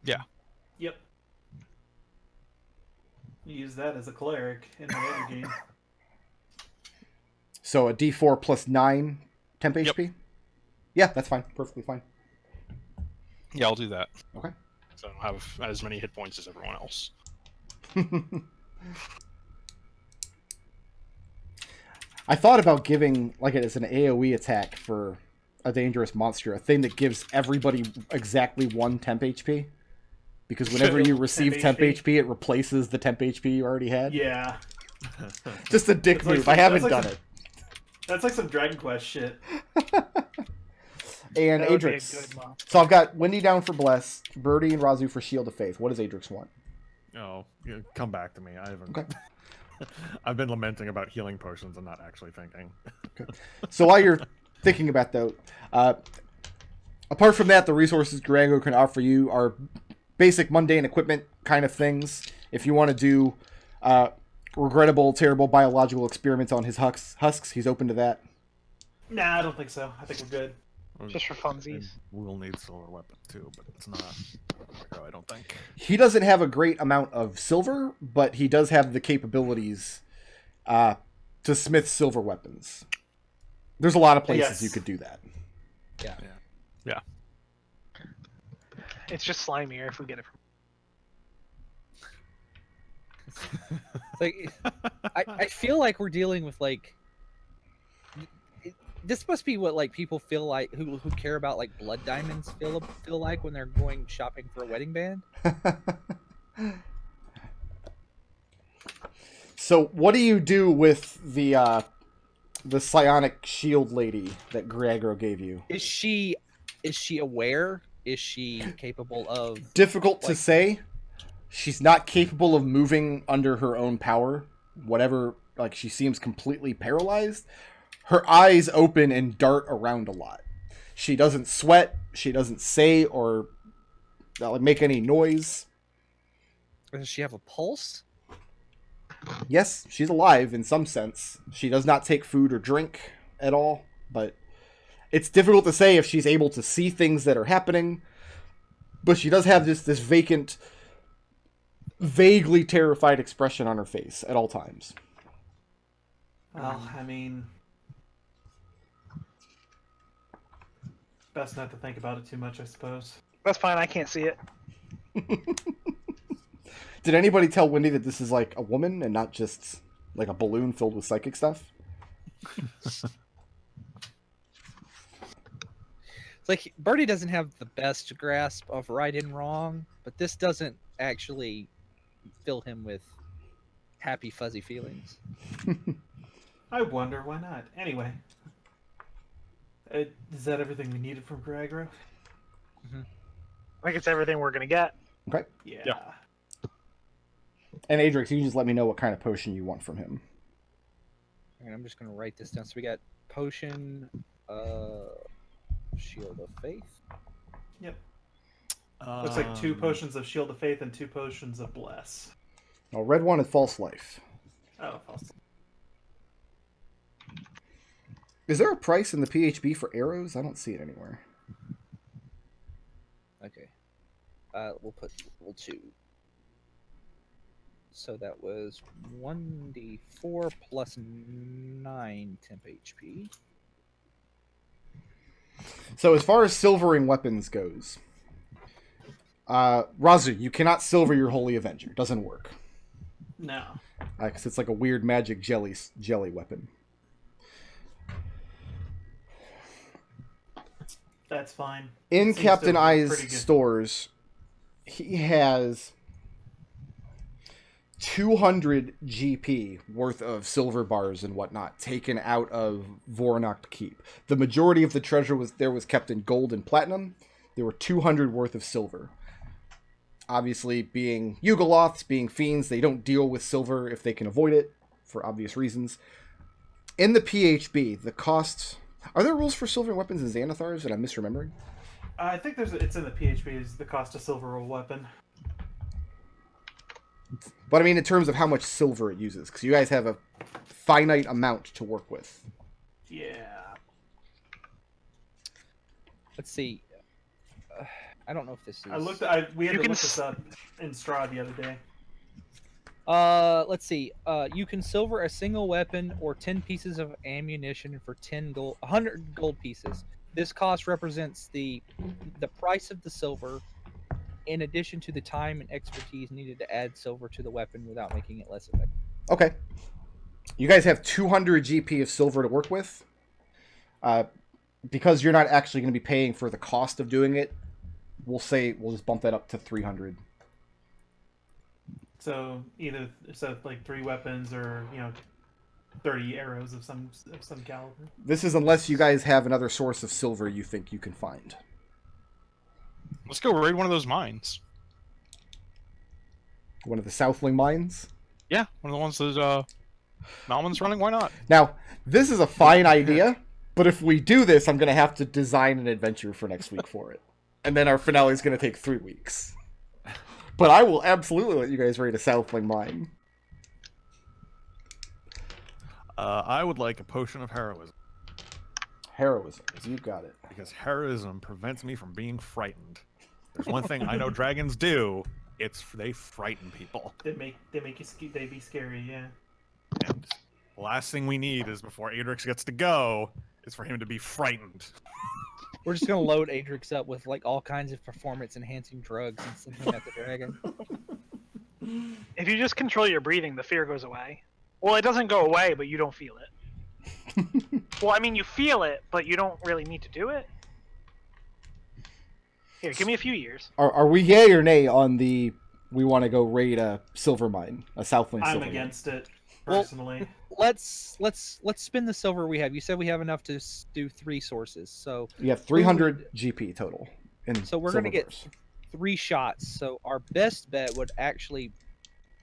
Yeah. Yep. You use that as a cleric in the other game. So a D4 plus 9 temp Yep. HP? Yeah, that's fine. Perfectly fine. Yeah, I'll do that. Okay. So I don't have as many hit points as everyone else. I thought about giving like it as an AoE attack for a dangerous monster, a thing that gives everybody exactly 1 temp HP. Because whenever you receive temp HP, it replaces the temp HP you already had. Yeah. Just a dick That's like move. some- I haven't that's like done some- That's like some Dragon Quest shit. it. And That would be a Adrex. good month. So I've got Wendy down for Bless, Birdie and Raazu for Shield of Faith. What does Adrex want? Oh, yeah, come back to me. I haven't. Okay. I've been lamenting about healing potions and not actually thinking. So while you're thinking about that, apart from that, the resources Drago can offer you are basic mundane equipment kind of things. If you want to do regrettable, terrible biological experiments on his husks, he's open to that. Nah, I don't think so. I think we're good. Just for funsies. We'll need silver weapons too, but it's not. I don't think. He doesn't have a great amount of silver, but he does have the capabilities to smith silver weapons. There's a lot of places Yes. you could do that. Yeah. Yeah. It's just slimier if we get it from. Like, I feel like we're dealing with like. This must be what like people feel like who care about like blood diamonds feel like when they're going shopping for a wedding band. So what do you do with the psionic shield lady that Gregor gave you? Is she aware? Is she capable of? Difficult to Like- say. She's not capable of moving under her own power. Whatever, like she seems completely paralyzed. Her eyes open and dart around a lot. She doesn't sweat. She doesn't say or make any noise. Does she have a pulse? Yes, she's alive in some sense. She does not take food or drink at all, but it's difficult to say if she's able to see things that are happening. But she does have this vacant, vaguely terrified expression on her face at all times. Well, I mean, best not to think about it too much, I suppose. That's fine. I can't see it. Did anybody tell Wendy that this is like a woman and not just like a balloon filled with psychic stuff? It's like Birdie doesn't have the best grasp of right and wrong, but this doesn't actually fill him with happy, fuzzy feelings. I wonder why not. Anyway, is that everything we needed from Gregro? I think it's everything we're gonna get. Okay. Yeah. And Adrex, you can just let me know what kind of potion you want from him. And I'm just gonna write this down. So we got potion, Shield of Faith. Yep. Looks like 2 potions of Shield of Faith and 2 potions of Bless. Oh, red one is False Life. Oh, false. Is there a price in the PHB for arrows? I don't see it anywhere. Okay. We'll put level 2. So that was 1d4 plus 9 temp HP. So as far as silvering weapons goes, Raazu, you cannot silver your Holy Avenger. Doesn't work. No. Because it's like a weird magic jelly weapon. That's fine. In Seems Captain to be I's pretty good. stores, he has 200 GP worth of silver bars and whatnot taken out of Voronoct Keep. The majority of the treasure was kept in gold and platinum. There were 200 worth of silver. Obviously, being Yugoloths, being fiends, they don't deal with silver if they can avoid it, for obvious reasons. In the PHB, the cost... Are there rules for silver weapons in Xanathars that I'm misremembering? I think it's in the PHB is the cost of silver roll weapon. But I mean in terms of how much silver it uses, because you guys have a finite amount to work with. Yeah. Let's see. I don't know if this is... We had to look this up in Strahd the other day. Let's see. You can silver a single weapon or 10 pieces of ammunition for 100 gold pieces. This cost represents the price of the silver, in addition to the time and expertise needed to add silver to the weapon without making it less effective. Okay. You guys have 200 GP of silver to work with. Because you're not actually going to be paying for the cost of doing it, we'll just bump that up to 300. So like 3 weapons or 30 arrows of some caliber. This is unless you guys have another source of silver you think you can find. Let's go raid one of those mines. One of the Southling mines. Yeah, one of the ones that Malman's running. Why not? Now, this is a fine idea, but if we do this, I'm going to have to design an adventure for next week for it. And then our finale is going to take 3 weeks. But I will absolutely let you guys raid a Southling mine. I would like a potion of heroism. Heroism. You got it. Because heroism prevents me from being frightened. There's one thing I know dragons do. They frighten people. They make you they be scary, yeah. And the last thing we need is before Adrex gets to go is for him to be frightened. We're just gonna load Adrex up with like all kinds of performance-enhancing drugs and send him at the dragon. If you just control your breathing, the fear goes away. Well, it doesn't go away, but you don't feel it. Well, I mean, you feel it, but you don't really need to do it. Here, give me a few years. Are we yay or nay on the we want to go raid a silver mine, a Southling silver I'm against mine? it personally. Let's spin the silver we have. You said we have enough to do 3 sources, so You have 300 GP total. so we're gonna get 3 shots. So our best bet would actually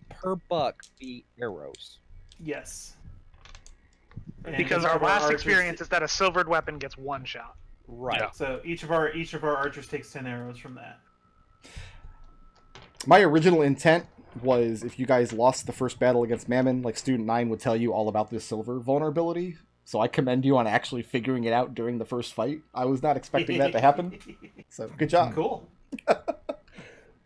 per buck be arrows. Yes. Because And our last archers- experience is that a silvered weapon gets 1 shot. Right. Yeah. So each of our archers takes 10 arrows from that. My original intent was if you guys lost the first battle against Mammon, like Student 9 would tell you all about this silver vulnerability. So I commend you on actually figuring it out during the first fight. I was not expecting that to happen. So good job. Cool.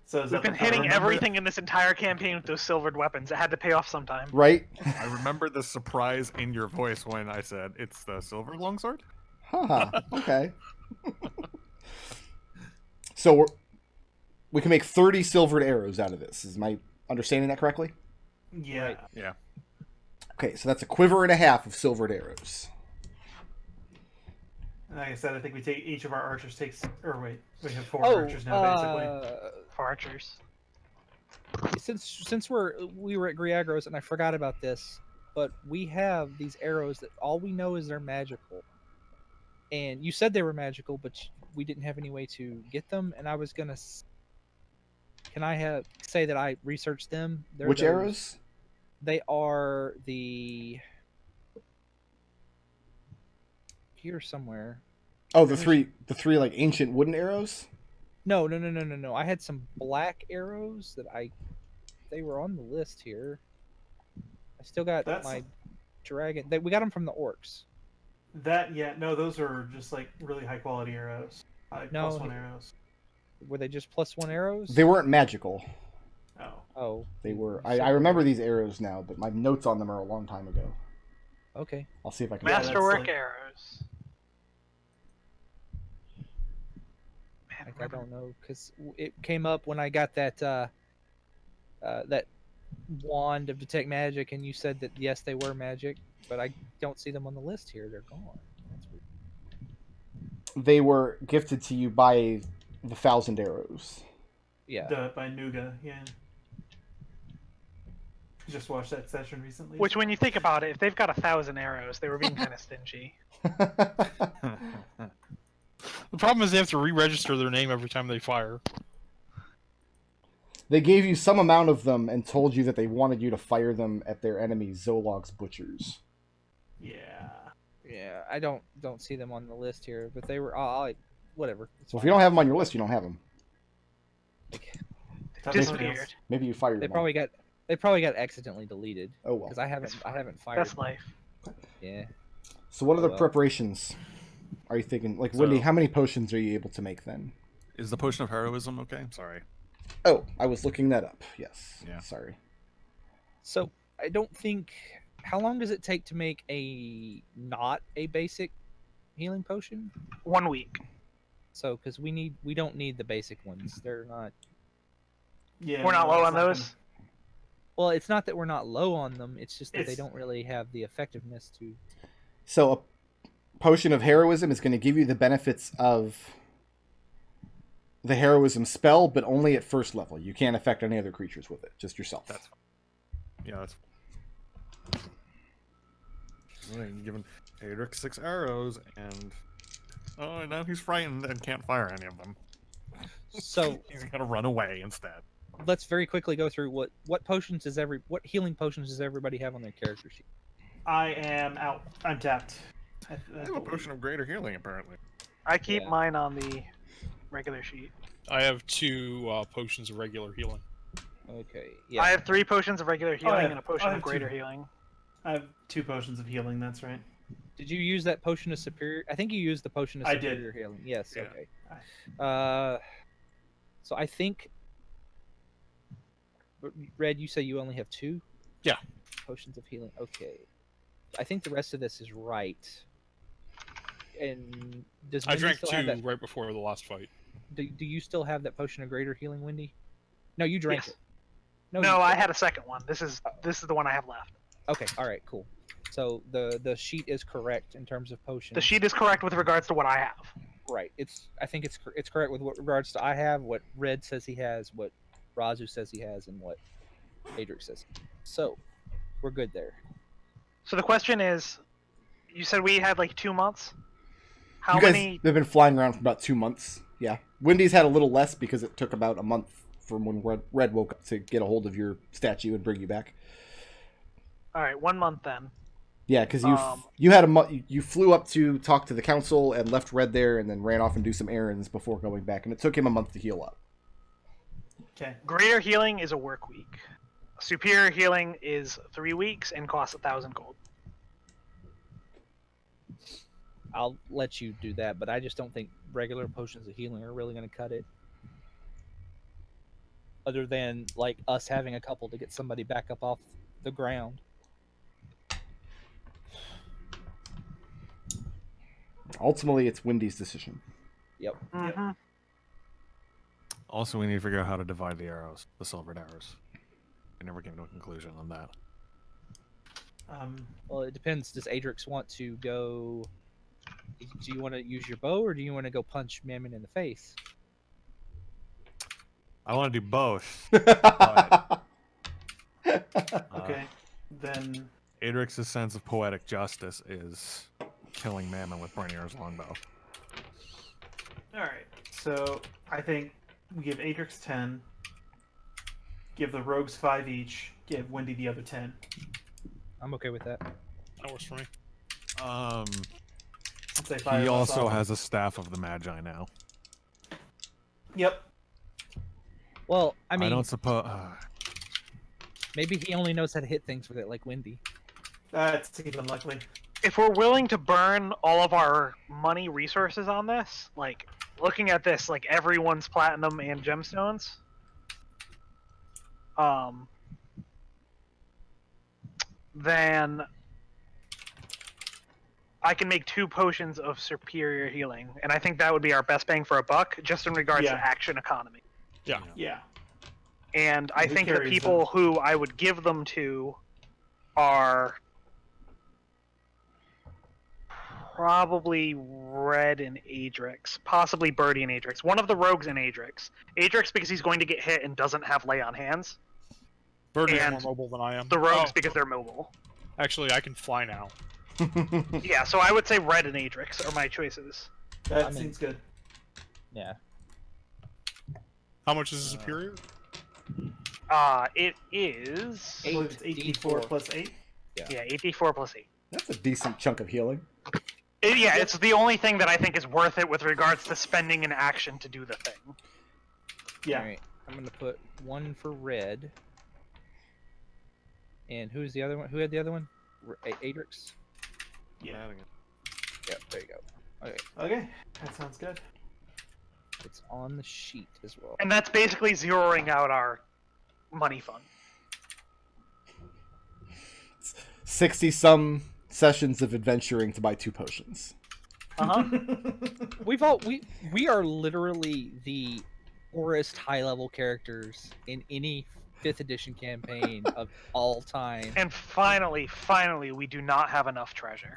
So is We've that been the hitting cover? everything in this entire campaign with those silvered weapons. It had to pay off sometime. Right? I remember the surprise in your voice when I said it's the silver longsword. Huh. Okay. So we can make 30 silvered arrows out of this. Is my understanding that correctly? Yeah. Right. Yeah. Okay, so that's a quiver and a half of silvered arrows. Like I said, I think we take each of our archers takes. Or wait, we have 4 Oh, archers now, basically. For archers. Since we were at Griagros and I forgot about this, but we have these arrows that all we know is they're magical. And you said they were magical, but we didn't have any way to get them. And I was gonna, can I say that I researched them? They're Which arrows? They are the here somewhere. Oh, the three like ancient wooden arrows? No. I had some black arrows that they were on the list here. I still got my dragon. We got them from the orcs. Those are just like really high quality arrows. +1 arrows. Were they just +1 arrows? They weren't magical. Oh. They were. I remember these arrows now, but my notes on them are a long time ago. Okay. I'll see if I can. Masterwork arrows. I don't know, because it came up when I got that that wand of detect magic, and you said that yes, they were magic, but I don't see them on the list here. They're gone. That's weird. They were gifted to you by the 1,000 arrows. Yeah. By Nuga, yeah. Just watched that session recently. Which, when you think about it, if they've got 1,000 arrows, they were being kind of stingy. The problem is they have to re-register their name every time they fire. They gave you some amount of them and told you that they wanted you to fire them at their enemy Zolog's butchers. Yeah. Yeah, I don't see them on the list here, but they were whatever. So if you don't have them on your list, you don't have them. Disappeared. Maybe you fired They them. probably got accidentally deleted. Oh well. Because I haven't fired. That's them. life. Yeah. So what other well. preparations are you thinking? Like, Wendy, So- how many potions are you able to make then? Is the potion of heroism okay? Sorry. Oh, I was looking that up. Yes. Yeah. Sorry. So I don't think. How long does it take to make not a basic healing potion? 1 week. So because we don't need the basic ones. They're not. Yeah. We're not low on those. Well, it's not that we're not low on them. It's just that they It's- don't really have the effectiveness to. So a potion of heroism is going to give you the benefits of the heroism spell, but only at first level. You can't affect any other creatures with it, just yourself. That's yeah, that's given Adrex 6 arrows, and now he's frightened and can't fire any of them. So He's gonna run away instead. let's very quickly go through what healing potions does everybody have on their character sheet? I am out. I'm tapped. I have a potion of greater healing, apparently. I keep Yeah. mine on the regular sheet. I have 2 potions of regular healing. Okay. Yeah. I have 3 potions of regular healing have- and a potion I of have greater 2. healing. I have 2 potions of healing. That's right. Did you use that potion of superior? I think you used the potion of I did. superior healing. Yes. Yeah. Okay. So I think. Red, you say you only have 2? Yeah. Potions of healing. Okay. I think the rest of this is right. And does I Wendy drank still 2 have that? right before the last fight. Do you still have that potion of greater healing, Wendy? No, you drank Yes. it. No, you I didn't. had a second one. This is the one I have left. Okay. All right. Cool. So the sheet is correct in terms of potions. The sheet is correct with regards to what I have. Right. I think it's correct with what regards to I have, what Red says he has, what Raazu says he has, and what Adrex says. So we're good there. So the question is, you said we had like 2 months. How You guys, many? they've been flying around for about 2 months. Yeah. Wendy's had a little less because it took about a month from when Red woke up to get a hold of your statue and bring you back. All right, 1 month then. Yeah, because you had you flew up to talk to the council and left Red there, and then ran off and do some errands before going back, and it took him a month to heal up. Okay. Greater healing is a work week. Superior healing is 3 weeks and costs 1,000 gold. I'll let you do that, but I just don't think regular potions of healing are really going to cut it. Other than like us having a couple to get somebody back up off the ground. Ultimately, it's Wendy's decision. Yep. Mm-hmm. Also, we need to figure out how to divide the arrows, the silvered arrows. We never came to a conclusion on that. Well, it depends. Does Adrex want to go? Do you want to use your bow, or do you want to go punch Mammon in the face? I want to do both. But, Okay. Then Adrex's sense of poetic justice is killing Mammon with Bernier's longbow. all right. So I think we give Adrix 10. Give the rogues 5 each. Give Wendy the other 10. I'm okay with that. That works for me. I'd say 5 He of us also off. has a staff of the Magi now. Yep. Well, I mean, don't suppose. maybe he only knows how to hit things with it, like Wendy. That's even likely. If we're willing to burn all of our money resources on this, like looking at this, like everyone's platinum and gemstones, then I can make 2 potions of superior healing, and I think that would be our best bang for a buck, just in regards Yeah. to action economy. Yeah. Yeah. And I Who think the carries people them? who I would give them to are probably Red and Adrex, possibly Birdie and Adrex. One of the rogues and Adrex. Adrex because he's going to get hit and doesn't have lay on hands. Birdie is And more mobile than I am. The rogues Oh, because they're mobile. actually, I can fly now. Yeah, so I would say Red and Adrex are my choices. That I mean- seems good. Yeah. How much is the superior? It is I believe it's 8d4 plus 8. yeah, 8d4 plus 8. That's a decent chunk of healing. Yeah, it's the only thing that I think is worth it with regards to spending an action to do the thing. Yeah. All right. I'm gonna put 1 for Red. And who's the other one? Who had the other one? Adrex. Yeah. Yep. There you go. Okay. Okay. That sounds good. It's on the sheet as well. And that's basically zeroing out our money fund. 60-some sessions of adventuring to buy 2 potions. We are literally the poorest high level characters in any 5th edition campaign of all time. And finally, we do not have enough treasure.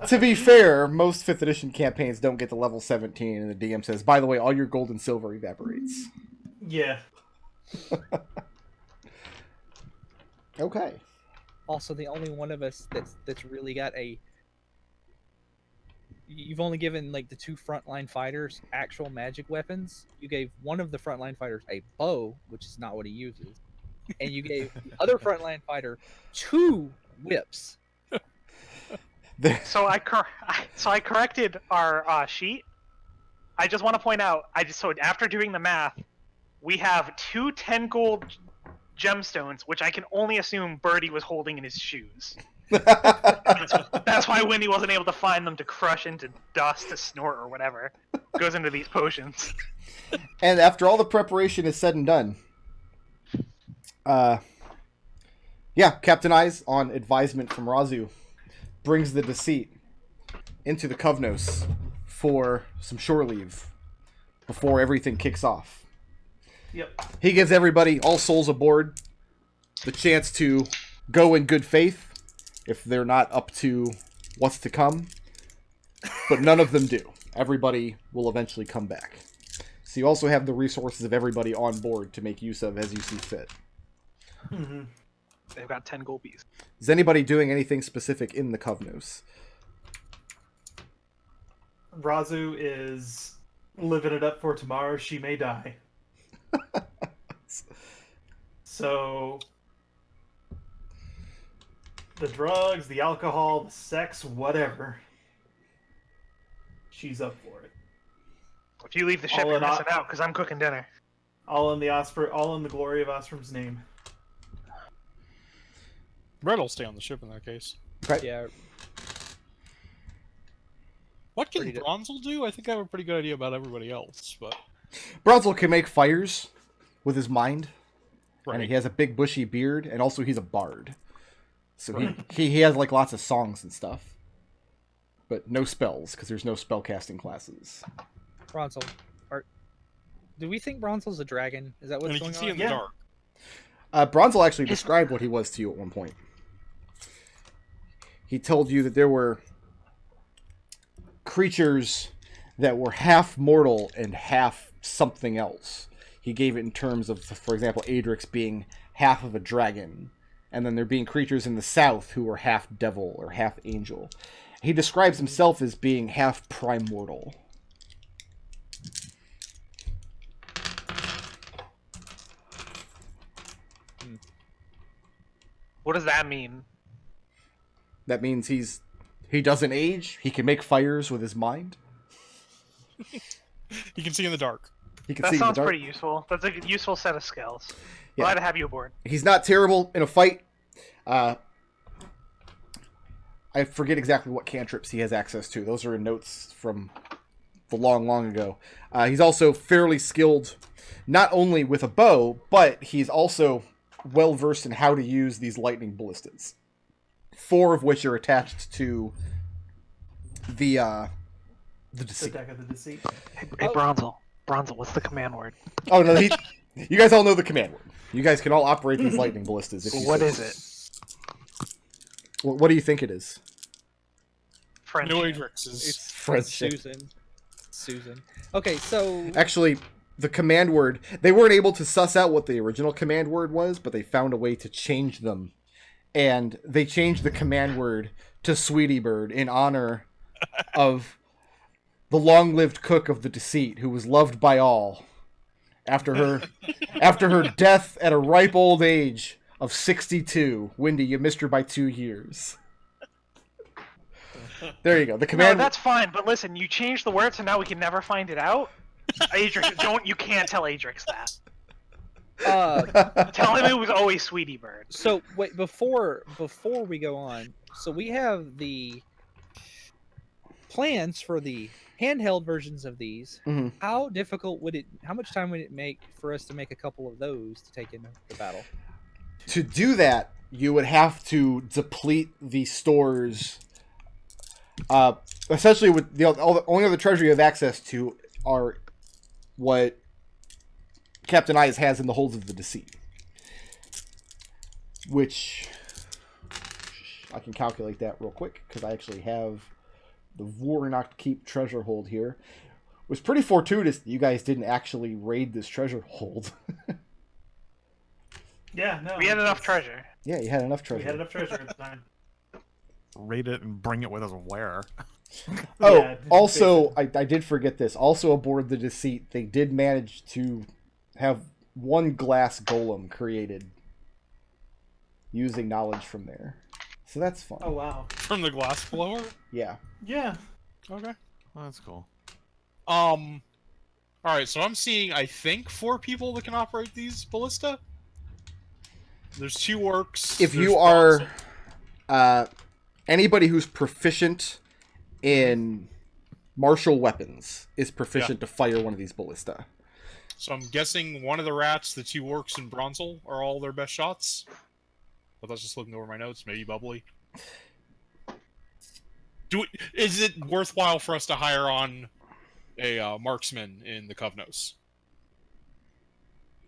To be fair, most 5th edition campaigns don't get to level 17, and the DM says, by the way, all your gold and silver evaporates. Yeah. Okay. Also, the only one of us that's really got a. You've only given like the 2 frontline fighters actual magic weapons. You gave one of the frontline fighters a bow, which is not what he uses, and you gave the other frontline fighter 2 whips. So I corrected our sheet. I just want to point out, so after doing the math, we have 2 10 gold gemstones, which I can only assume Birdie was holding in his shoes. That's why Wendy wasn't able to find them to crush into dust, to snort, or whatever goes into these potions. And after all the preparation is said and done, Captain Eyes, on advisement from Raazu, brings the deceit into the Kovnos for some shore leave before everything kicks off. Yep. He gives everybody, all souls aboard, the chance to go in good faith if they're not up to what's to come, but none of them do. Everybody will eventually come back. So you also have the resources of everybody on board to make use of as you see fit. Mm-hmm. They've got 10 gold pieces. Is anybody doing anything specific in the Kovnos? Raazu is living it up for tomorrow. She may die. So The drugs, the alcohol, the sex, whatever. She's up for it. If you leave the ship, you're missing out because I'm cooking dinner. All in the glory of Ostram's name. Red will stay on the ship in that case. Okay. Yeah. What can Bronzel do? I think I have a pretty good idea about everybody else, but Bronzel can make fires with his mind. right. And he has a big bushy beard, and also he's a bard. So he has like lots of songs and stuff. But no spells, because there's no spellcasting classes. Bronzel. Do we think Bronzel's a dragon? Is that what's going on? You can see in the dark. Bronzel actually described what he was to you at one point. He told you that there were creatures that were half mortal and half something else. He gave it in terms of, for example, Adrex being half of a dragon, and then there being creatures in the south who were half devil or half angel. He describes himself as being half primordial. What does that mean? That means he doesn't age. He can make fires with his mind. He can see in the dark. He can That see in the sounds dark. pretty useful. That's a useful set of skills. Yeah. Glad to have you aboard. He's not terrible in a fight. I forget exactly what cantrips he has access to. Those are in notes from the long ago. He's also fairly skilled, not only with a bow, but he's also well versed in how to use these lightning ballistas. 4 of which are attached to the The deceit. deck of the deceit. Hey, Bronzel, what's the command word? Oh no, you guys all know the command word. You guys can all operate these lightning ballistas. If you What so. is it? What do you think it is? French. No Adrex is. It's Friendship. Susan. Okay, so Actually, the command word, they weren't able to suss out what the original command word was, but they found a way to change them. And they changed the command word to Sweetie Bird in honor of the long-lived cook of the deceit, who was loved by all. After her death at a ripe old age of 62. Wendy, you missed her by 2 years. There you go. The command. No, that's fine. But listen, you changed the word, so now we can never find it out. Adrix, you can't tell Adrix that. Tell him it was always Sweetie Bird. So wait, before we go on, so we have the plans for the handheld versions of these. Mhm. How much time would it make for us to make a couple of those to take into the battle? To do that, you would have to deplete the stores. Essentially, with the only other treasure you have access to are what Captain Eyes has in the holds of the deceit, which I can calculate that real quick because I actually have the Vornacht Keep treasure hold here. It was pretty fortuitous that you guys didn't actually raid this treasure hold. Yeah, no. We had enough treasure. Yeah, you had enough treasure. We had enough treasure at the time. Raid it and bring it with us where? Oh, Yeah, also, I did forget this. Also aboard the Deceit, they did manage to have one glass golem created using knowledge from there. So that's fun. Oh, wow. From the glass blower? Yeah. Yeah. Okay. Oh, that's cool. Alright, so I'm seeing, I think, 4 people that can operate these ballista. There's 2 orcs. If you are anybody who's proficient in martial weapons is proficient to fire one of these ballista. So I'm guessing one of the rats, the 2 orcs, and Bronzel are all their best shots. But that's just looking over my notes. Maybe Bubbly. Is it worthwhile for us to hire on a marksman in the Covnos?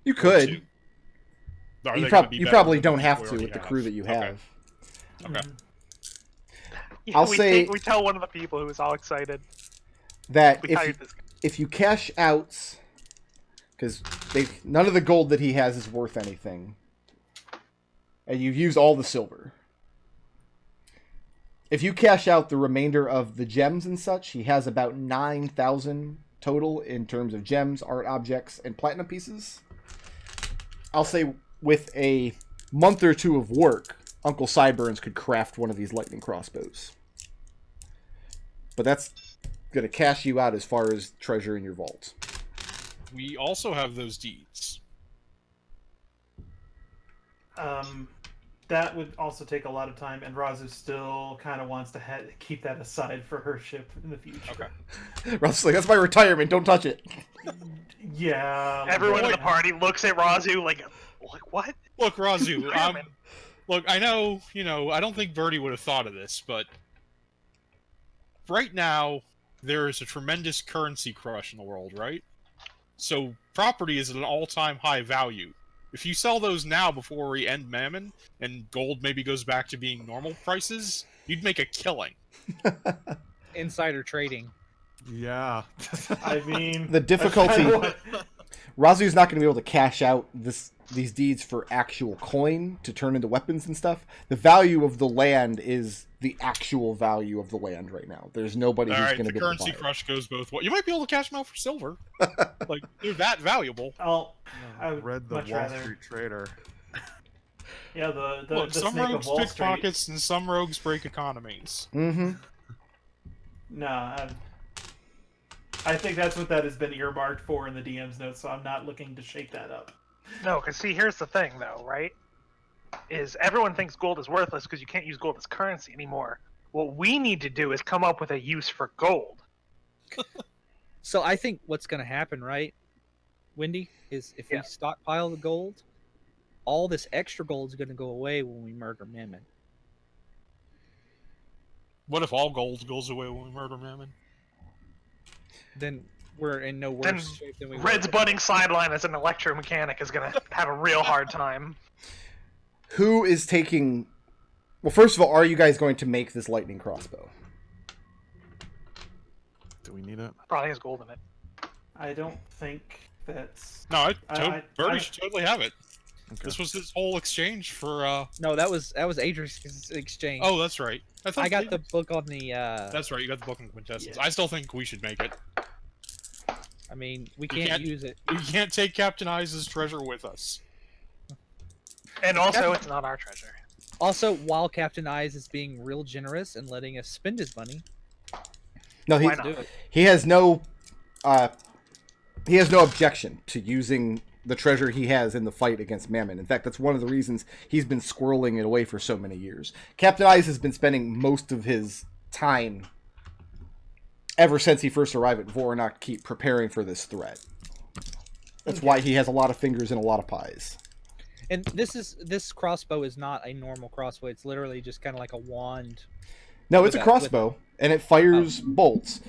You could. Are You, they gonna be you better probably than don't the have we to already with the have? crew that you Okay. have. Okay. Yeah, I'll say- we tell one of the people who was all excited. That We hired this guy. if you cash outs, because none of the gold that he has is worth anything, and you've used all the silver. If you cash out the remainder of the gems and such, he has about 9,000 total in terms of gems, art objects, and platinum pieces. I'll say with a month or 2 of work, Uncle Sideburns could craft one of these lightning crossbows. But that's going to cash you out as far as treasure in your vault. We also have those deeds. That would also take a lot of time, and Raazu still kind of wants to keep that aside for her ship in the future. Okay. Raazu's like, that's my retirement, don't touch it. Yeah. Everyone in like- the party looks at Raazu like what? Look, Raazu, Ramen. look, I know, I don't think Birdie would have thought of this, but right now, there is a tremendous currency crush in the world, right? So, property is at an all-time high value. If you sell those now before we end Mammon, and gold maybe goes back to being normal prices, you'd make a killing. Insider trading. Yeah. I mean, The difficulty- Raazu's not going to be able to cash out these deeds for actual coin to turn into weapons and stuff. The value of the land is the actual value of the land right now. There's nobody who's Alright, going to the be able to buy currency it. crush goes both ways. You might be able to cash them out for silver. Like, they're that valuable. I would Read the much Wall rather. Street Trader. Yeah, the Look, the some snake rogues of Wall pick Street. pockets and some rogues break economies. Mm-hmm. Nah, I think that's what that has been earmarked for in the DM's notes, so I'm not looking to shake that up. No, because see, here's the thing, though, right? Is everyone thinks gold is worthless because you can't use gold as currency anymore. What we need to do is come up with a use for gold. So I think what's going to happen, right, Wendy, is if we stockpile the gold, all this extra gold is going to go away when we murder Mammon. What if all gold goes away when we murder Mammon? Then we're in no Then worse shape than we Red's were. budding sideline as an electromechanic is going to have a real hard time. Who is taking... Well, first of all, are you guys going to make this lightning crossbow? Do we need it? Probably has gold in it. I don't think that's... No, Birdie I- should totally have it. Okay. This was his whole exchange for, No, that was Adrex's exchange. Oh, that's right. I got the book on the. That's right, you got the book in Quintessence. Yeah. I still think we should make it. I mean, we You can't can't- use it. We can't take Captain Eyes' treasure with us. And also, it's not our treasure. Also, while Captain Eyes is being real generous and letting us spend his money, No, Why do not? it. he has no objection to using the treasure he has in the fight against Mammon. In fact, that's one of the reasons he's been squirreling it away for so many years. Captain Eyes has been spending most of his time ever since he first arrived at Voronok Keep preparing for this threat. That's why he has a lot of fingers in a lot of pies. And this crossbow is not a normal crossbow. It's literally just kind of like a wand. No, it's a With crossbow, and it fires bolts.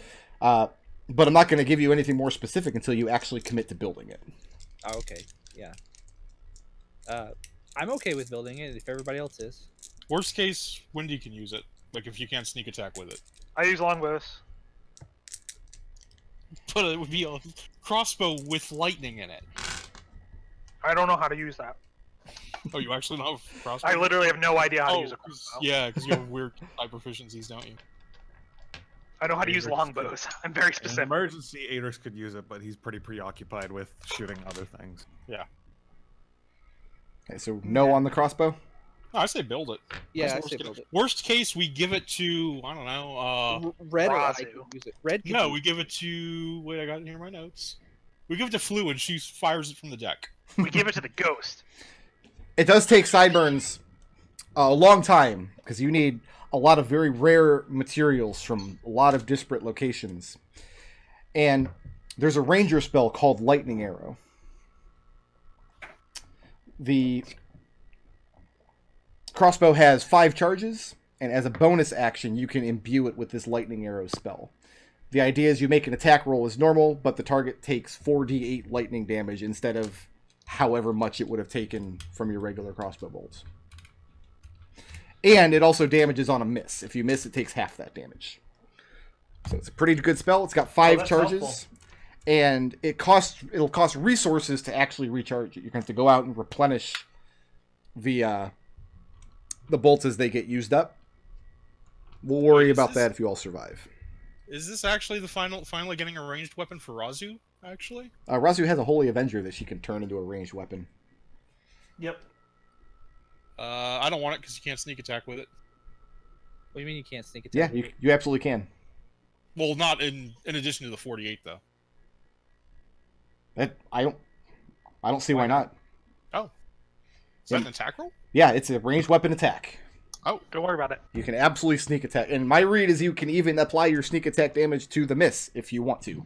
But I'm not going to give you anything more specific until you actually commit to building it. Oh, okay, yeah. I'm okay with building it if everybody else is. Worst case, Wendy can use it. Like, if you can't sneak attack with it. I use longbows. But it would be a crossbow with lightning in it. I don't know how to use that. Oh, you actually don't have a crossbow? I literally have no idea how to Oh, use a 'cause- crossbow. yeah, because you have weird eye proficiencies, don't you? I know how to use longbows. I'm very In an specific. emergency, Adrex could use it, but he's pretty preoccupied with shooting other things. Okay, so no on the crossbow? Oh, I say build it. Yeah, I That's say worst build case. it. Worst case, we give it to, I don't know, Red or I Raazu. could use it. Red could no, use we give it to, wait, I got it here in my notes. We give it to Flu and she fires it from the deck. We give it to the ghost. It does take Sideburns a long time, because you need a lot of very rare materials from a lot of disparate locations. And there's a ranger spell called Lightning Arrow. The crossbow has 5 charges, and as a bonus action, you can imbue it with this Lightning Arrow spell. The idea is you make an attack roll as normal, but the target takes 4d8 lightning damage instead of however much it would have taken from your regular crossbow bolts. And it also damages on a miss. If you miss, it takes half that damage. So it's a pretty good spell. It's got 5 that's charges. helpful. And it'll cost resources to actually recharge it. You're going to have to go out and replenish the bolts as they get used up. We'll worry Wait, is about this- that if you all survive. Is this actually the finally getting a ranged weapon for Raazu, actually? Raazu has a Holy Avenger that she can turn into a ranged weapon. Yep. I don't want it because you can't sneak attack with it. What do you mean you can't sneak Yeah, attack? you absolutely can. Well, not in addition to the 48 though. I don't see why Why not. Oh, is that an attack roll? Yeah, it's a ranged weapon attack. Oh, Don't worry about it. You can absolutely sneak attack. And my read is you can even apply your sneak attack damage to the miss if you want to.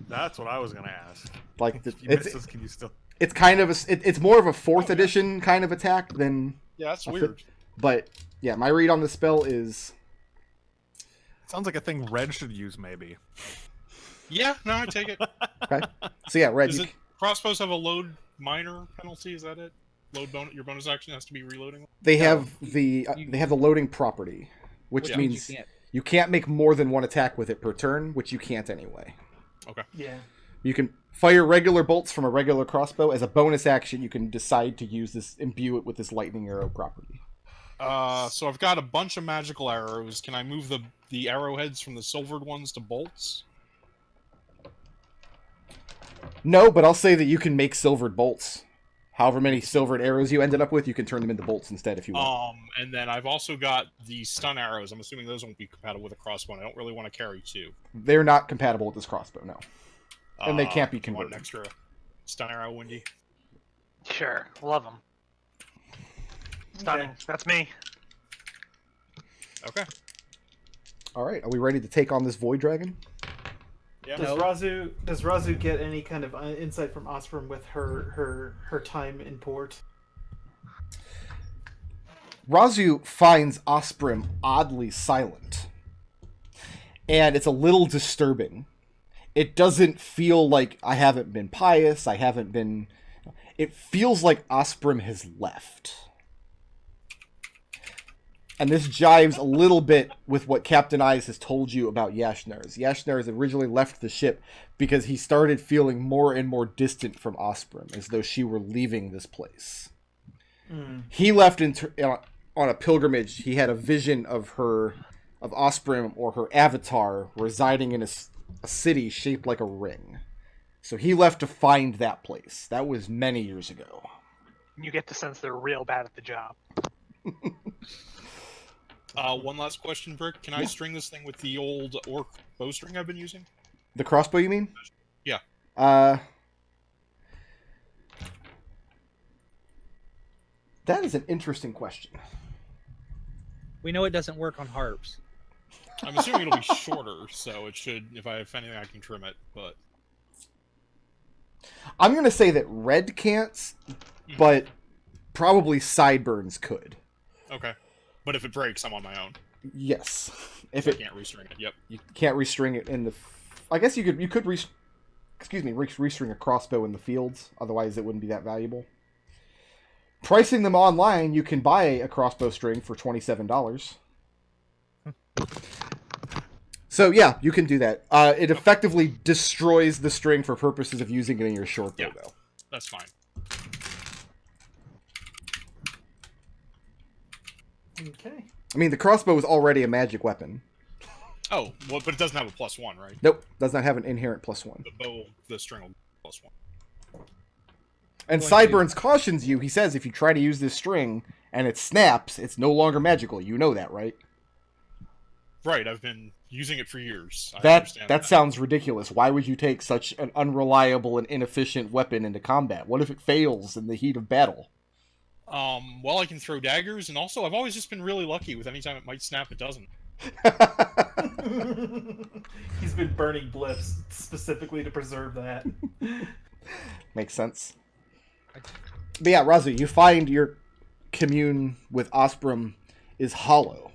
That's what I was gonna ask. Like If you it's miss this, can you still? it's kind of it's more of a 4th edition kind of attack than. yeah, that's a weird. But yeah, my read on the spell is Sounds like a thing Red should use, maybe. Yeah, no, I take it. okay. So yeah, Red. Does it crossbows have a load minor penalty? Is that it? Your bonus action has to be reloading. They have the loading property, which means you can't make more than one attack with it per turn, which you can't anyway. Okay. Yeah. You can fire regular bolts from a regular crossbow. As a bonus action, you can decide to use this, imbue it with this lightning arrow property. So I've got a bunch of magical arrows. Can I move the arrowheads from the silvered ones to bolts? No, but I'll say that you can make silvered bolts. However many silvered arrows you ended up with, you can turn them into bolts instead if you want. And then I've also got the stun arrows. I'm assuming those won't be compatible with a crossbow. I don't really want to carry 2. They're not compatible with this crossbow, no. And they can't be You want converted. an extra stun arrow, Windy? Sure, love them. Stunning. Okay. That's me. Okay. All right, are we ready to take on this void dragon? Yeah. Does Raazu get any kind of insight from Osprey with her time in port? Raazu finds Osprey oddly silent. And it's a little disturbing. It doesn't feel like I haven't been pious, I haven't been... It feels like Osprey has left. And this jives a little bit with what Captain Eyes has told you about Yashnars. Yashnars originally left the ship because he started feeling more and more distant from Osprey, as though she were leaving this place. He left on a pilgrimage. He had a vision of Osprey or her avatar residing in a city shaped like a ring. So he left to find that place. That was many years ago. You get the sense they're real bad at the job. One last question, Brick. Can I string this thing with the old orc bowstring I've been using? The crossbow, you mean? Yeah. That is an interesting question. We know it doesn't work on harps. I'm assuming it'll be shorter, so it should, if anything, I can trim it, but... I'm going to say that Red can't, but probably Sideburns could. Okay. But if it breaks, I'm on my own. Yes. If I it can't restring it, yep. you can't restring it in the... I guess you could restring a crossbow in the fields, otherwise it wouldn't be that valuable. Pricing them online, you can buy a crossbow string for $27. So yeah, you can do that. It effectively destroys the string for purposes of using it in your short bow, though. That's fine. Okay. I mean, the crossbow is already a magic weapon. Oh, well, but it doesn't have a +1, right? Nope, does not have an inherent +1. The string will be +1. And Sideburns cautions you. He says if you try to use this string and it snaps, it's no longer magical. You know that, right? Right, I've been using it for years. I That understand sounds ridiculous. Why would you take such an unreliable and inefficient weapon into combat? What if it fails in the heat of battle? Well, I can throw daggers, and also I've always just been really lucky with any time it might snap, it doesn't. He's been burning blips specifically to preserve that. Makes sense. But yeah, Raazu, you find your commune with Osprey is hollow.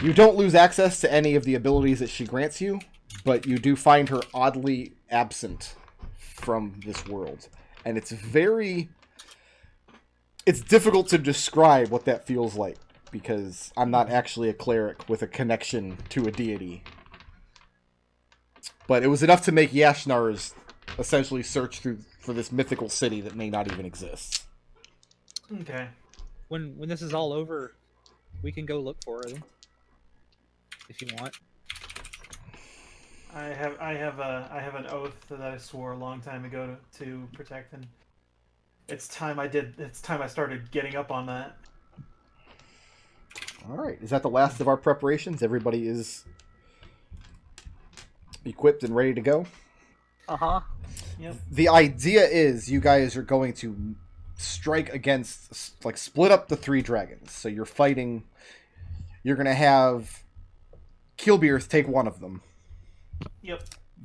You don't lose access to any of the abilities that she grants you, but you do find her oddly absent from this world. And it's difficult to describe what that feels like, because I'm not actually a cleric with a connection to a deity. But it was enough to make Yashnars essentially search for this mythical city that may not even exist. Okay. When this is all over, we can go look for her. If you want. I have an oath that I swore a long time ago to protect, and it's time I started getting up on that. All right. Is that the last of our preparations? Everybody is equipped and ready to go? Uh-huh. Yep. The idea is you guys are going to strike against, like, split up the 3 dragons. So you're fighting. You're going to have Keelbeers take one of them. Yep.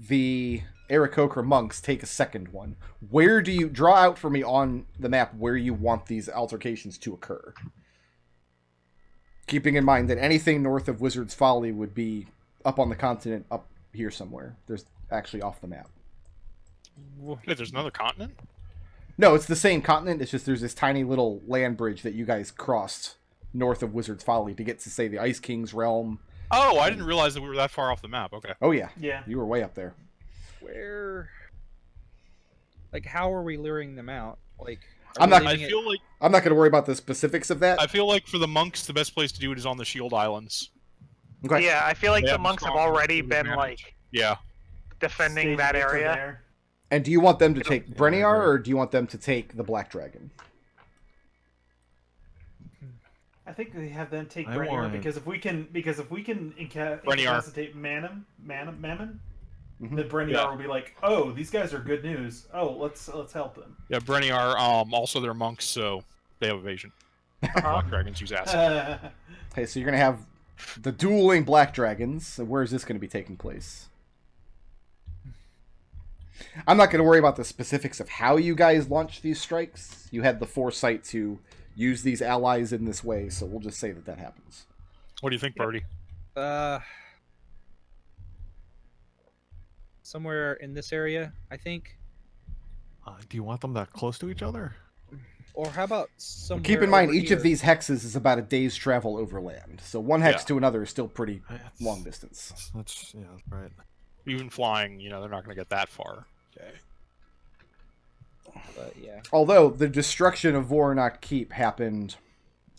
The Aarakocra monks take a second one. Where do you draw out for me on the map where you want these altercations to occur? Keeping in mind that anything north of Wizard's Folly would be up on the continent, up here somewhere. There's actually off the map. Wait, there's another continent? No, it's the same continent. It's just there's this tiny little land bridge that you guys crossed north of Wizard's Folly to get to, say, the Ice King's realm. Oh, I didn't realize that we were that far off the map. Okay. Oh, yeah. Yeah. You were way up there. Where? Like, how are we luring them out? Like, I'm not- I feel like I'm not going to worry about the specifics of that. I feel like for the monks, the best place to do it is on the Shield Islands. Okay. Yeah, I feel like They the have monks have strong already advantage. been like Yeah. defending Staging that it for area. there. And do you want them to take Yeah, I Breniar, agree. or do you want them to take the Black Dragon? I think they have them take I Breniar want- because if we can incapacitate Mammon, Mhm. then Breniar Yeah. will be like, oh, these guys are good news. Oh, let's help them. Yeah, Breniar, also they're monks, so they have evasion. Uh-huh. Black dragons use acid. Okay, so you're going to have the dueling Black Dragons. So where is this going to be taking place? I'm not going to worry about the specifics of how you guys launch these strikes. You had the foresight to use these allies in this way, so we'll just say that that happens. What do you think, Birdie? Somewhere in this area, I think. Do you want them that close to each other? Or how about somewhere? Keep in mind, over each of here? these hexes is about a day's travel overland. So one hex Yeah. to another is still pretty That's- long distance. That's yeah, right. Even flying, they're not going to get that far. Okay. But yeah, Although the destruction of Voronok Keep happened,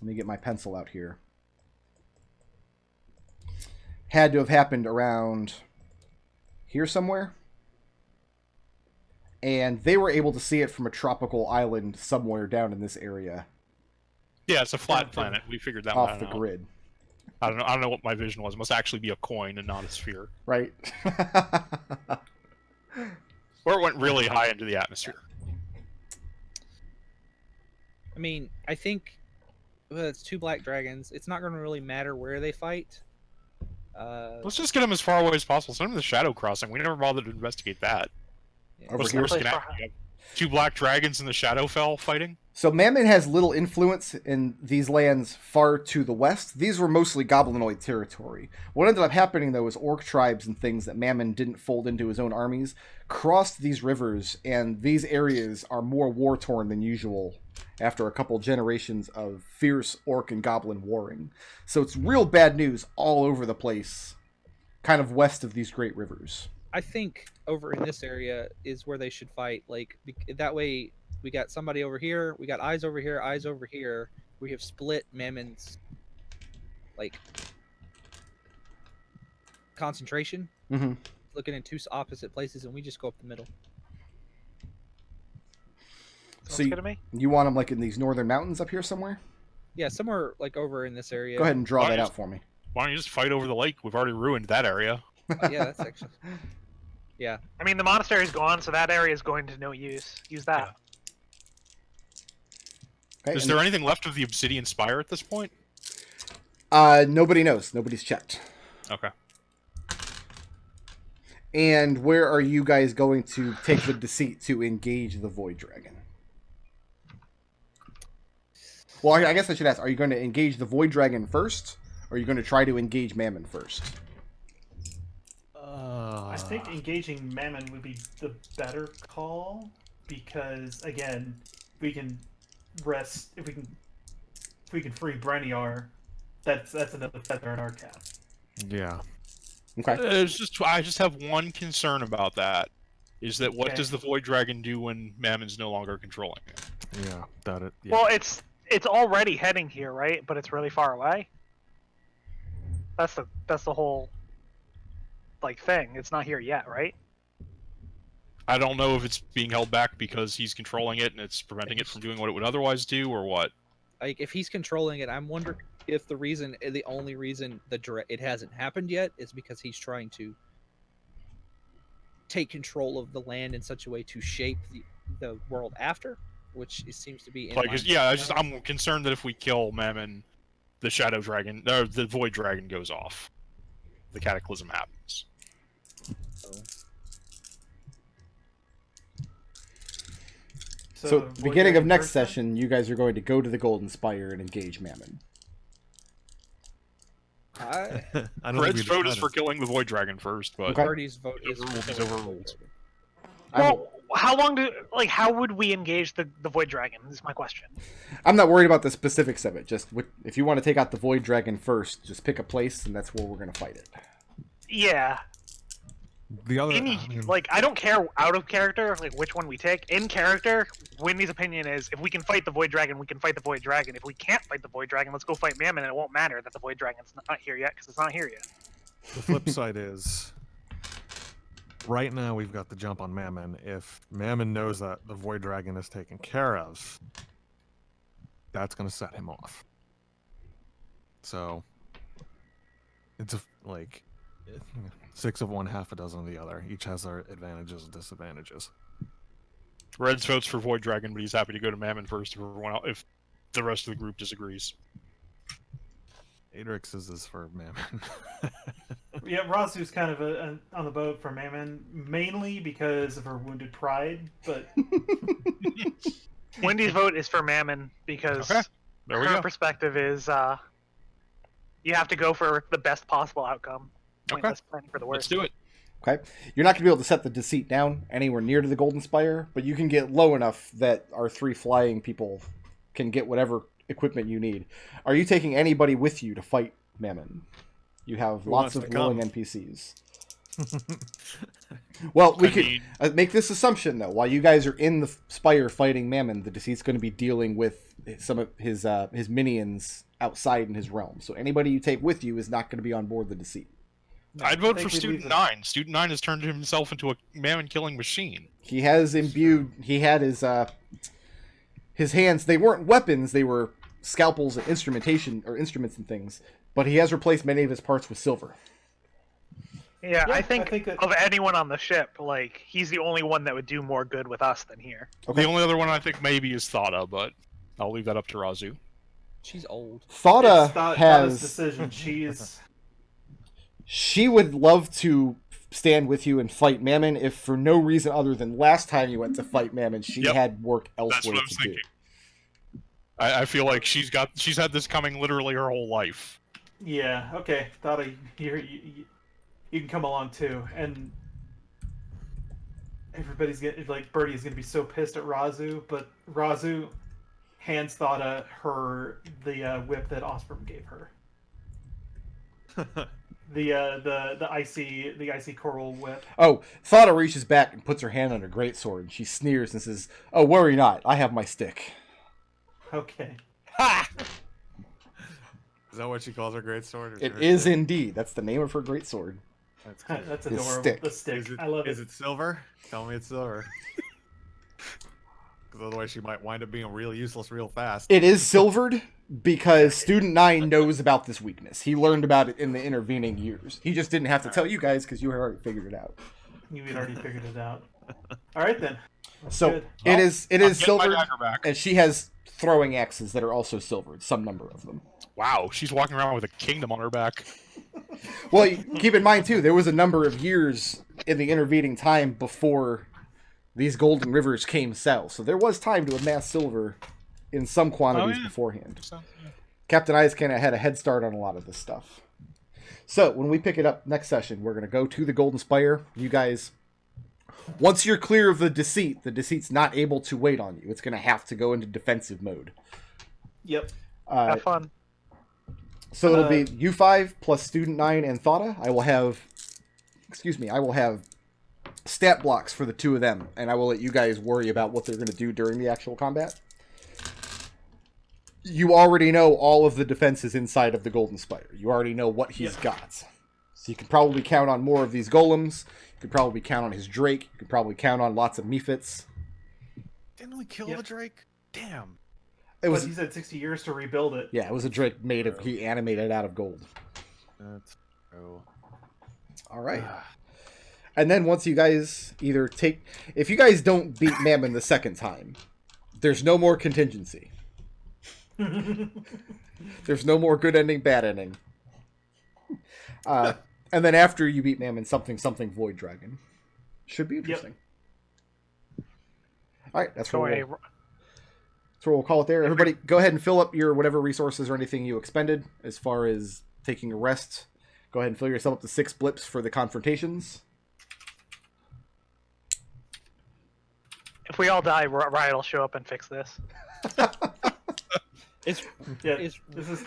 let me get my pencil out here. Had to have happened around here somewhere. And they were able to see it from a tropical island somewhere down in this area, Yeah, it's a flat Yeah, planet. We figured that one off the out. grid. I don't know what my vision was. It must actually be a coin and not a sphere. Right? Or it went really high into the atmosphere. I mean, I think it's 2 black dragons. It's not going to really matter where they fight. Let's just get them as far away as possible. Send them to the Shadow Crossing. We never bothered to investigate that. Yeah. Over What's the here? worst that can happen? You have 2 black dragons in the Shadowfell fighting? So Mammon has little influence in these lands far to the west. These were mostly goblinoid territory. What ended up happening, though, is orc tribes and things that Mammon didn't fold into his own armies crossed these rivers, and these areas are more war-torn than usual after a couple generations of fierce orc and goblin warring. So it's real bad news all over the place, kind of west of these great rivers. I think over in this area is where they should fight. Like that way, we got somebody over here. We got eyes over here. Eyes over here. We have split Mammon's like concentration, Mm-hmm. looking in 2 opposite places, and we just go up the middle. So Sounds good to me. you want them like in these northern mountains up here somewhere? Yeah, somewhere like over in this area. Go ahead and draw Why that don't out for me. Why don't you just fight over the lake? We've already ruined that area. Yeah, that's actually. Yeah, I mean, the monastery's gone, so that area is going to no use. Use that. Okay, Is and- there anything left of the Obsidian Spire at this point? Nobody knows. Nobody's checked. Okay. And where are you guys going to take the deceit to engage the Void Dragon? Well, I guess I should ask, are you going to engage the Void Dragon first, or are you going to try to engage Mammon first? I think engaging Mammon would be the better call because again, we can rest if we can free Breniar. That's another feather in our cap. Yeah. Okay. I just have one concern about that. Is that what Okay. does the Void Dragon do when Mammon's no longer controlling it? Yeah. That it. Yeah. Well, it's already heading here, right? But it's really far away. That's the whole thing. It's not here yet, right? I don't know if it's being held back because he's controlling it and it's preventing it from doing what it would otherwise do, or what. like if he's controlling it, I'm wondering if the only reason it hasn't happened yet is because he's trying to take control of the land in such a way to shape the world after, which it seems to be in Like, line. yeah, I'm concerned that if we kill Mammon, the Shadow Dragon, or the Void Dragon goes off. The Cataclysm happens. So Void beginning of Dragon next first then? session, you guys are going to go to the Golden Spire and engage Mammon. I, I don't Red's think we vote is decided. for killing the Void Dragon first, but Okay. Birdie's vote is Overruled is overruled. Well, how would we engage the Void Dragon? Is my question. I'm not worried about the specifics of it. Just if you want to take out the Void Dragon first, just pick a place, and that's where we're going to fight it. Yeah. The other, I don't care out of character, like which one we take. In character, Wendy's opinion is if we can fight the Void Dragon, we can fight the Void Dragon. If we can't fight the Void Dragon, let's go fight Mammon, and it won't matter that the Void Dragon's not here yet, because it's not here yet. the flip side is, right now we've got the jump on Mammon. If Mammon knows that the Void Dragon is taken care of, that's going to set him off. So, it's like 6 of one, half a dozen of the other. Each has their advantages and disadvantages. Red's votes for Void Dragon, but he's happy to go to Mammon first if the rest of the group disagrees. Adrex is for Mammon. Yeah, Raazu's kind of on the boat for Mammon, mainly because of her wounded pride, but Wendy's vote is for Mammon because Okay, there we her go. perspective is you have to go for the best possible outcome. Pointless planning for the Let's worst. do it. Okay? You're not going to be able to set the deceit down anywhere near to the Golden Spire, but you can get low enough that our 3 flying people can get whatever equipment you need. Are you taking anybody with you to fight Mammon? You have Who lots wants of to willing come? NPCs. Well, we I could mean- make this assumption, though. While you guys are in the Spire fighting Mammon, the Deceit's going to be dealing with some of his minions outside in his realm. So anybody you take with you is not going to be on board the Deceit. I'd I vote think for we Student leave 9. Student 9 has turned himself into a Mammon-killing machine. He has imbued. He had his hands. They weren't weapons. They were scalpels and instruments and things. But he has replaced many of his parts with silver. Yeah, Yeah, I think I think that- of anyone on the ship, like he's the only one that would do more good with us than here. Okay. The only other one I think maybe is Thada, but I'll leave that up to Raazu. she's old. Thada it's Thada's has. decision. She would love to stand with you and fight Mammon if for no reason other than last time you went to fight Mammon, she Yep. had work That's elsewhere what I was to do. thinking. I feel like she's had this coming literally her whole life. Yeah, okay. Thada, you can come along too. And everybody's getting, like, Birdie is going to be so pissed at Raazu, but Raazu hands Thada the whip that Osprey gave her. The icy coral whip. Oh, Thada reaches back and puts her hand on her greatsword, and she sneers and says, "Oh, worry not, I have my stick." Okay. Is that what she calls her greatsword? It is indeed. That's the name of her greatsword. That's cute. That's His adorable. stick. The stick. I love it. Is it silver? Tell me it's silver. Because otherwise she might wind up being real useless real fast. It is silvered because Student 9 knows about this weakness. He learned about it in the intervening years. He just didn't have to tell you guys because you had already figured it out. You had already figured it out. All right then. That's So good. it is I'm getting my silvered, dagger back. and she has throwing axes that are also silvered, some number of them. Wow, she's walking around with a kingdom on her back. Well, keep in mind too, there was a number of years in the intervening time before these golden rivers came south, so there was time to amass silver in some quantities yeah. beforehand. So, yeah. Captain Ice kind of had a head start on a lot of this stuff. So when we pick it up next session, we're going to go to the Golden Spire. You guys, once you're clear of the Deceit's not able to wait on you. It's going to have to go into defensive mode. Yep. Have fun. So it'll be U5 plus Student 9 and Thada. I will have stat blocks for the two of them, and I will let you guys worry about what they're going to do during the actual combat. You already know all of the defenses inside of the Golden Spire. You already know what he's got. So you can probably count on more of these golems. You can probably count on his Drake. You can probably count on lots of Mephits. Didn't we kill Yep. the Drake? Damn. It was But he said 60 years to rebuild it. yeah, it was a drake made of he animated out of gold. That's true. All right. And then once you guys if you guys don't beat Mammon the second time, there's no more contingency. There's no more good ending, bad ending. And then after you beat Mammon, something Void Dragon. Should be interesting. All right, that's what we'll call it there. Everybody, go ahead and fill up your whatever resources or anything you expended as far as taking a rest. Go ahead and fill yourself up to 6 blips for the confrontations. If we all die, Riot will show up and fix this. This is.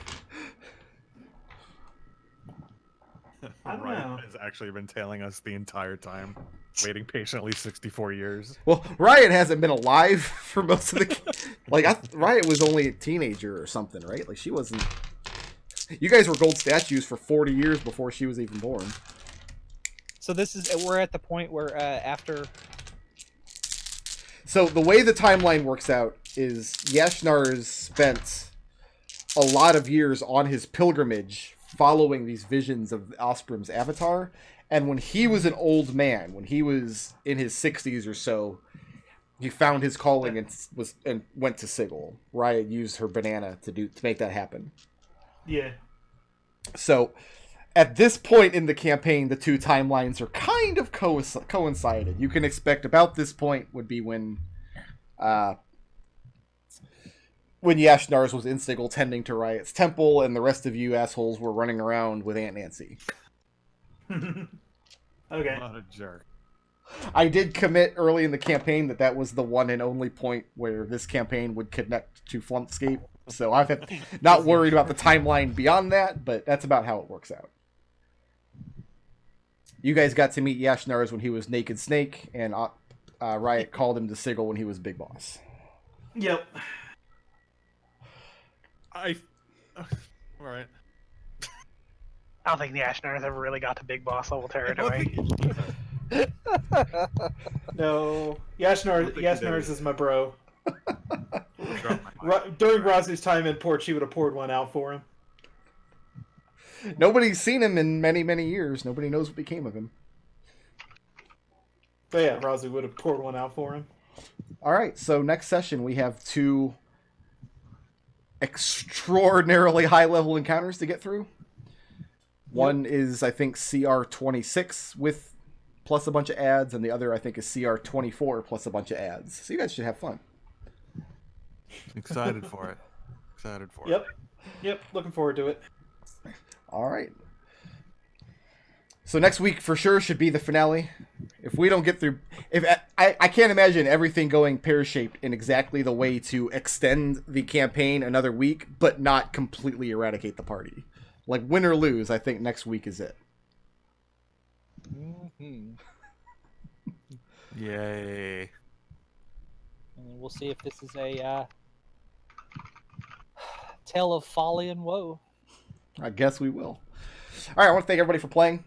I don't know. Riot has actually been tailing us the entire time, waiting patiently 64 years. Well, Riot hasn't been alive for most of the... Riot was only a teenager or something, right? Like, she wasn't... You guys were gold statues for 40 years before she was even born. So we're at the point where after... So the way the timeline works out is Yashnar's spent a lot of years on his pilgrimage following these visions of Osprum's avatar. And when he was an old man, when he was in his 60s or so, he found his calling and went to Sigil. Riot used her banana to make that happen. Yeah. So at this point in the campaign, the two timelines are kind of coincided. You can expect about this point would be when Yashnar's was in Sigil tending to Riot's temple, and the rest of you assholes were running around with Aunt Nancy. Okay. What a jerk. I did commit early in the campaign that was the one and only point where this campaign would connect to Flumphscape. So I've not worried about the timeline beyond that, but that's about how it works out. You guys got to meet Yashnar's when he was Naked Snake, and Riot called him to Sigil when he was Big Boss. Yep. Alright. I don't think the Ashnars ever really got to big boss level territory. No. Yashnar's is my bro. Drop my mic. During Raazu's time in port, she would have poured one out for him. Nobody's seen him in many, many years. Nobody knows what became of him. But yeah, Raazu would have poured one out for him. All right, so next session we have 2 extraordinarily high-level encounters to get through. One is, I think, CR 26 with plus a bunch of ads, and the other, I think, is CR 24 plus a bunch of ads. So you guys should have fun. Excited for it. Yep, looking forward to it. All right. So next week for sure should be the finale. If we don't get through, I can't imagine everything going pear-shaped in exactly the way to extend the campaign another week, but not completely eradicate the party. Like, win or lose, I think next week is it. Mm-hmm. Yay. And we'll see if this is a tale of folly and woe. I guess we will. All right, I want to thank everybody for playing,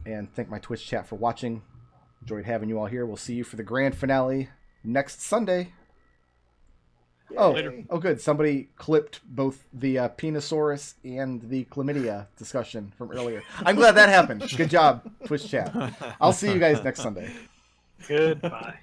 and thank my Twitch chat for watching. Enjoyed having you all here. We'll see you for the grand finale next Sunday. Later. Oh, good. Somebody clipped both the Penisaurus and the Chlamydia discussion from earlier. I'm glad that happened. Good job, Twitch chat. I'll see you guys next Sunday. Goodbye.